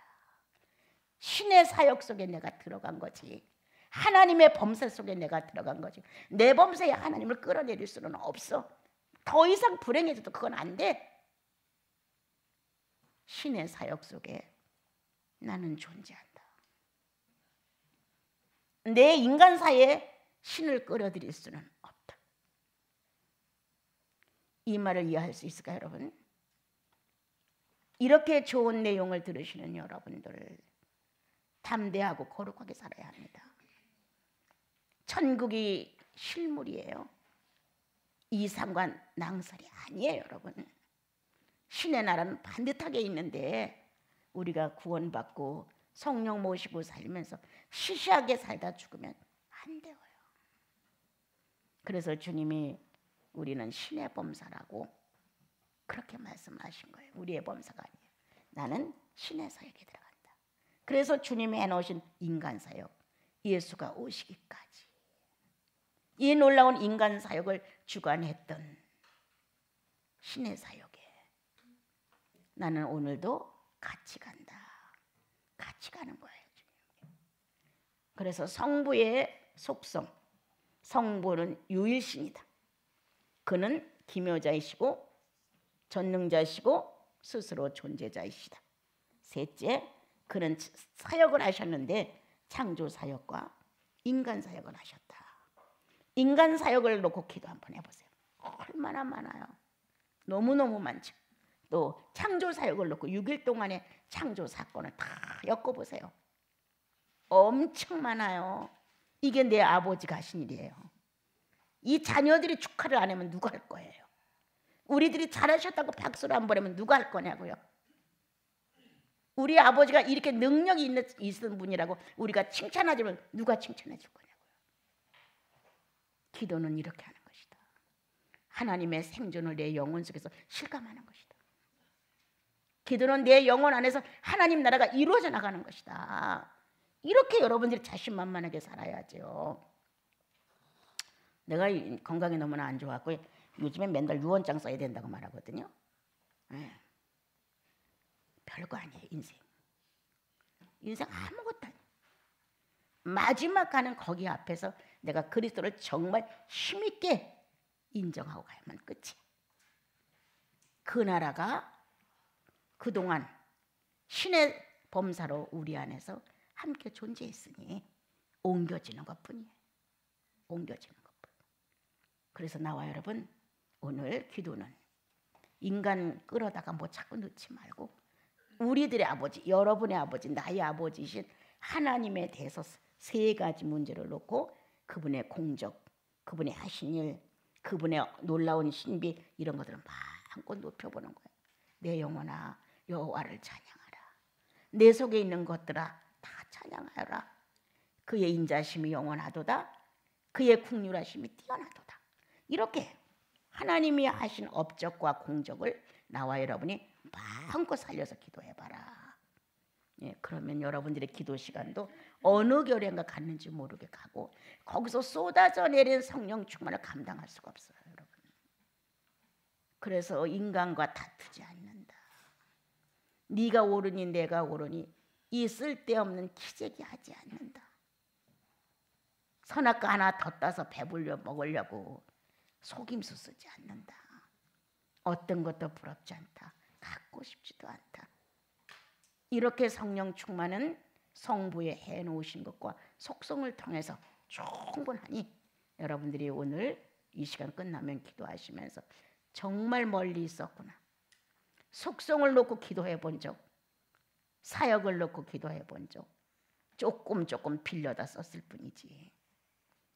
신의 사역 속에 내가 들어간 거지. 하나님의 범사 속에 내가 들어간 거지. 내 범사에 하나님을 끌어내릴 수는 없어. 더 이상 불행해져도 그건 안 돼. 신의 사역 속에 나는 존재한다. 내 인간사에 신을 끌어들일 수는 없다. 이 말을 이해할 수 있을까요, 여러분? 이렇게 좋은 내용을 들으시는 여러분들, 담대하고 거룩하게 살아야 합니다. 천국이 실물이에요. 이상과 낭설이 아니에요, 여러분. 신의 나라는 반듯하게 있는데 우리가 구원받고 성령 모시고 살면서 시시하게 살다 죽으면 안 돼요. 그래서 주님이 우리는 신의 범사라고 그렇게 말씀하신 거예요. 우리의 범사가 아니에요. 나는 신의 사역에 들어간다. 그래서 주님이 해놓으신 인간 사역, 예수가 오시기까지 이 놀라운 인간 사역을 주관했던 신의 사역에 나는 오늘도 같이 간다. 같이 가는 거예요. 그래서 성부의 속성, 성부는 유일신이다. 그는 기묘자이시고 전능자이시고 스스로 존재자이시다. 셋째, 그는 사역을 하셨는데 창조 사역과 인간 사역을 하셨다. 인간 사역을 놓고 기도 한번 해보세요. 얼마나 많아요. 너무너무 많죠. 또 창조 사역을 놓고 6일 동안의 창조 사건을 다 엮어보세요. 엄청 많아요. 이게 내 아버지가 하신 일이에요. 이 자녀들이 축하를 안 하면 누가 할 거예요? 우리들이 잘하셨다고 박수를 안 보내면 누가 할 거냐고요? 우리 아버지가 이렇게 능력이 있는 분이라고 우리가 칭찬하지만 누가 칭찬해 줄 거냐고요? 기도는 이렇게 하는 것이다. 하나님의 생존을 내 영혼 속에서 실감하는 것이다. 기도는 내 영혼 안에서 하나님 나라가 이루어져 나가는 것이다. 이렇게 여러분들이 자신만만하게 살아야죠. 내가 건강이 너무나 안 좋았고 요즘에 맨날 유언장 써야 된다고 말하거든요. 별거 아니에요. 인생 아무것도 아니에요. 마지막 가는 거기 앞에서 내가 그리스도를 정말 힘있게 인정하고 가야만 끝이야. 그 나라가 그동안 신의 범사로 우리 안에서 함께 존재했으니 옮겨지는 것뿐이에요. 옮겨지는 것뿐. 그래서 나와 여러분 오늘 기도는 인간 끌어다가 뭐 자꾸 넣지 말고 우리들의 아버지, 여러분의 아버지, 나의 아버지이신 하나님에 대해서 세 가지 문제를 놓고 그분의 공적, 그분의 하신 일, 그분의 놀라운 신비 이런 것들을 마음껏 높여보는 거예요. 내 영혼아 여호와를 찬양하라. 내 속에 있는 것들아 다 찬양하라. 그의 인자심이 영원하도다. 그의 긍휼하심이 뛰어나도다. 이렇게 하나님이 하신 업적과 공적을 나와 여러분이 마음껏 살려서 기도해봐라. 예, 그러면 여러분들의 기도 시간도 어느 결연가 갔는지 모르게 가고 거기서 쏟아져 내린 성령 충만을 감당할 수가 없어요, 여러분. 그래서 인간과 다투지 않는다. 네가 옳으니 내가 옳으니 이 쓸데없는 기재기 하지 않는다. 선악과 하나 더 따서 배불려 먹으려고 속임수 쓰지 않는다. 어떤 것도 부럽지 않다. 갖고 싶지도 않다. 이렇게 성령 충만은 성부에 해놓으신 것과 속성을 통해서 충분하니 여러분들이 오늘 이 시간 끝나면 기도하시면서 정말 멀리 있었구나. 속성을 놓고 기도해 본 적, 사역을 놓고 기도해 본 적, 조금 빌려다 썼을 뿐이지.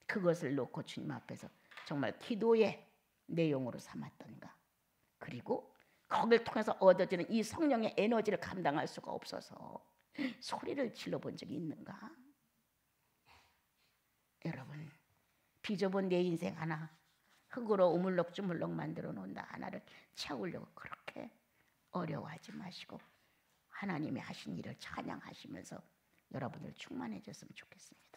그것을 놓고 주님 앞에서 정말 기도의 내용으로 삼았던가. 그리고 거기를 통해서 얻어지는 이 성령의 에너지를 감당할 수가 없어서 소리를 질러본 적이 있는가? 여러분, 비좁은 내 인생 하나 흙으로 우물럭주물럭 만들어 놓은 나 하나를 채우려고 그렇게 어려워하지 마시고 하나님이 하신 일을 찬양하시면서 여러분들 충만해졌으면 좋겠습니다.